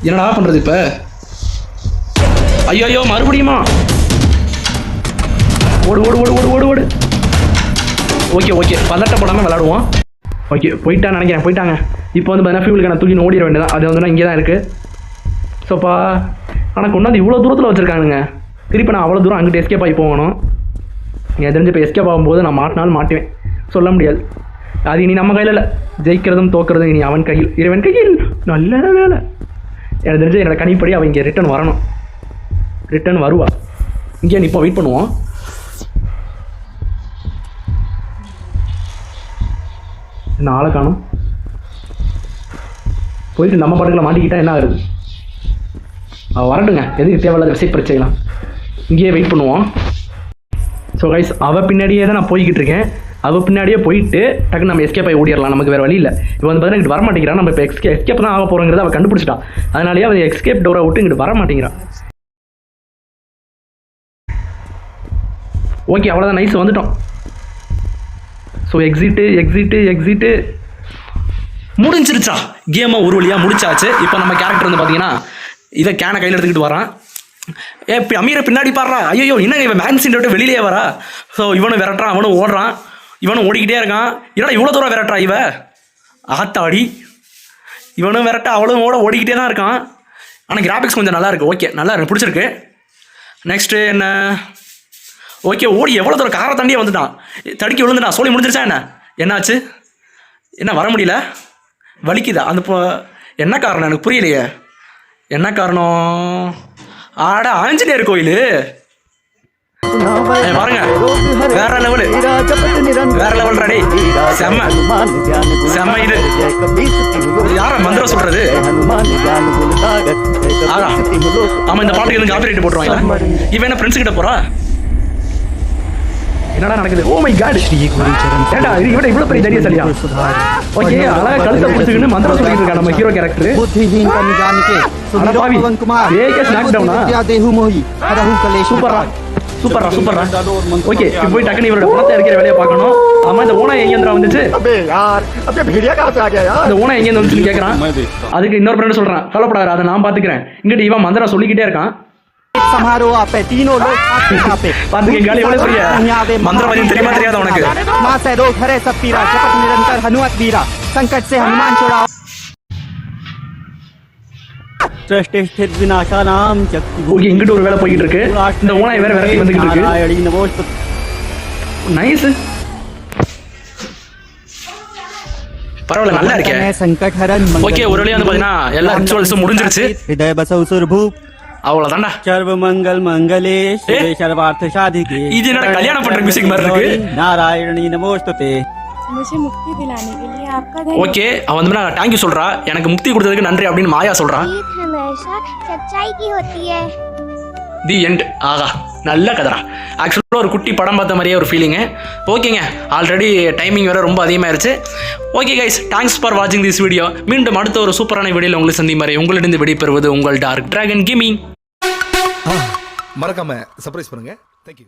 என்னடா பண்ணுறது இப்போ? ஐயோ மறுபடியுமா? ஓடு. ஓகே பதட்டப்படாமல் விளாடுவோம். ஓகே போயிட்டாங்க. இப்போ வந்து பார்த்தீங்கன்னா ஃபியூல் கேனை தூக்கி ஓடிட வேண்டியதான். அது வந்து இங்கே தான் இருக்குது. ஸோப்பா ஆனால் கொண்டாந்து இவ்வளோ தூரத்தில் வச்சுருக்கானுங்க. திருப்பி நான் அவ்வளோ தூரம் அங்கிட்டு எஸ்கேப் ஆகி போகணும். எனக்கு தெரிஞ்சு இப்போ எஸ்கேப் ஆகும்போது நான் மாட்டினாலும் மாட்டுவேன், சொல்ல முடியாது. அது இனி நம்ம கையில் இல்லை. ஜெயிக்கிறதும் தோக்கிறதும் இனி அவன் கையில், இறைவன் கையில். நல்ல வேலை. எனக்கு தெரிஞ்சு என்னோட கணிப்படி அவன் இங்கே ரிட்டன் வருவா. இங்கே நிற்போம், வெயிட் பண்ணுவோம். என்ன ஆளை காணும். போயிட்டு நம்ம பாட்டுகளை மாட்டிக்கிட்டா என்ன ஆகுது? வரட்டுங்க, எதுக்கு தேவையில்லாத விசை பிரச்சனைலாம். இங்கேயே வெயிட் பண்ணுவோம். ஸோ கைஸ், அவள் பின்னாடியே தான் நான் போய்கிட்டு இருக்கேன். அவள் பின்னாடியே போயிட்டு டக்குன்னு நம்ம எஸ்கேப் ஆகி ஓடிடலாம். நமக்கு வேறு வழி இல்லை. இப்போ வந்து பார்த்தீங்கன்னா இங்கிட்டு வர மாட்டேங்கிறான். நம்ம இப்போ எஸ்கேப் தான் ஆக போகிறோங்கிறத அவள் கண்டுபிடிச்சிட்டான். அதனாலேயே அவன் எஸ்கேப் டோரை விட்டு இங்கிட்டு வர மாட்டேங்கிறான். ஓகே, அவ்வளோதான், நைஸ் வந்துட்டோம். So exit. முடிஞ்சிருச்சா கேமை ஒரு வழியாக முடிச்சாச்சு. இப்போ நம்ம கேரக்டர் வந்து பார்த்தீங்கன்னா இதை கேனை கையில் எடுத்துக்கிட்டு வரான். இப்போ அமீரை பின்னாடி பாடுறா. ஐயோ என்ன இவன் மேக்ஸின் விட்டு வெளியிலே வரா. ஸோ இவனும் விரட்டுறான், அவனும் ஓடுறான், இவனும் ஓடிக்கிட்டே இருக்கான். என்னடா இவ்வளோ தூரம் விரட்டுறா இவ ஆத்தாடி. இவனும் விரட்ட அவளும் ஓடிக்கிட்டே தான் இருக்கான். ஆனால் கிராஃபிக்ஸ் கொஞ்சம் நல்லா இருக்குது. ஓகே நல்லா இருக்கு, பிடிச்சிருக்கு. நெக்ஸ்ட்டு என்ன? ஓகே ஓடி எவ்வளோ தூரம் காரை தாண்டியே வந்துட்டான். தடுக்கி விழுந்துட்டான். சோழி முடிஞ்சிருச்சா என்ன? என்னாச்சு? என்ன வர முடியல? வலிக்குதா? அந்த என்ன காரணம் எனக்கு புரியலையே. என்ன காரணம்? ஆட ஆஞ்சநேயர் கோயில் பாருங்க, வேற லெவலு, வேற லெவல் ரெடி. செம்ம செம்ம. இது யாரா மந்திரம் சொல்றது? ஆமா இந்த பாட்டுக்கு எதுவும் காப்பிரைட் போட்டுருவாங்க. இவன் என்ன ஃப்ரெண்ட்ஸ் கிட்ட போறா? என்னடா நடக்குது? ஓ மை காட், ஏடா இது இவ்வளவு பெரிய தைரிய சரியா? ஓகே அழகா கழுத்தை பிடிச்சிக்கிட்டு மந்திரம் சொல்லிட்டு இருக்கா நம்ம ஹீரோ கேரக்டர். சூப்பரா சூப்பரா சூப்பரா. ஓகே இப்போ போய் டக்குனு இவரோட பணத்தை இருக்கிற வேலையை பார்க்கணும். ஆமா இந்த ஓனா எங்கேந்திரா வந்துச்சு? இந்த ஓனா எங்கேருந்து வந்துச்சுன்னு கேட்கறான். அதுக்கு இன்னொரு ஃப்ரெண்ட் சொல்றான், கவலைப்படாத அதை நான் பாத்துக்கிறேன். இங்கிட்டு இவன் மந்திரம் சொல்லிக்கிட்டே இருக்கான். பாத்துக்க காலி எவ்வளவு பெரிய மந்திரம் பத்தி தெரியுமா தெரியாத உனக்கு? ஓகே இங்கிட்டு ஒரு வேலை போய்கிட்டு இருக்கு. இந்த ஓனாய் வேற விரட்டி வந்துகிட்டு இருக்கு. நைஸ், பரவாயில்ல நல்லா இருக்கேன். ஓகே ஒரு வழியா வந்து பாத்தீங்கன்னா எல்லா ரிச்சுவல்ஸும் முடிஞ்சிருச்சு. அவ்வளவுதான்டா. சர்வமங்கல் மங்களே சர்வார்த்த சாதிகே. இது என்னடா கல்யாணம் பண்ற மியூசிக் மாதிரி இருக்கு. நாராயணி நமோஸ்துதே. मुझे मुक्ति दिलाने के लिए आपका धन्यवाद. ஓகே அவன் வந்து நான் தேங்க்யூ சொல்றா, எனக்கு முக்தி கொடுத்ததுக்கு நன்றி அப்படின்னு மாயா சொல்றா. हमेशा सच्चाई की होती है. The end. ஆகா நல்ல கதரா. ஆக்சுவலாக ஒரு குட்டி படம் பார்த்த மாதிரியே ஒரு ஃபீலிங்கு. ஓகேங்க ஆல்ரெடி டைமிங் வேறு ரொம்ப அதிகமாகிருச்சு. ஓகே கைஸ், தேங்க்ஸ் ஃபார் வாட்சிங் திஸ் வீடியோ. மீண்டும் அடுத்த ஒரு சூப்பரான வீடியோவில் உங்களை சந்திக்கும் வரை உங்களிடம் விடைபெறுவது உங்கள் டார்க் டிராகன் கேமிங். மறக்காம சர்ப்ரைஸ் பண்ணுங்க. தேங்க்யூ.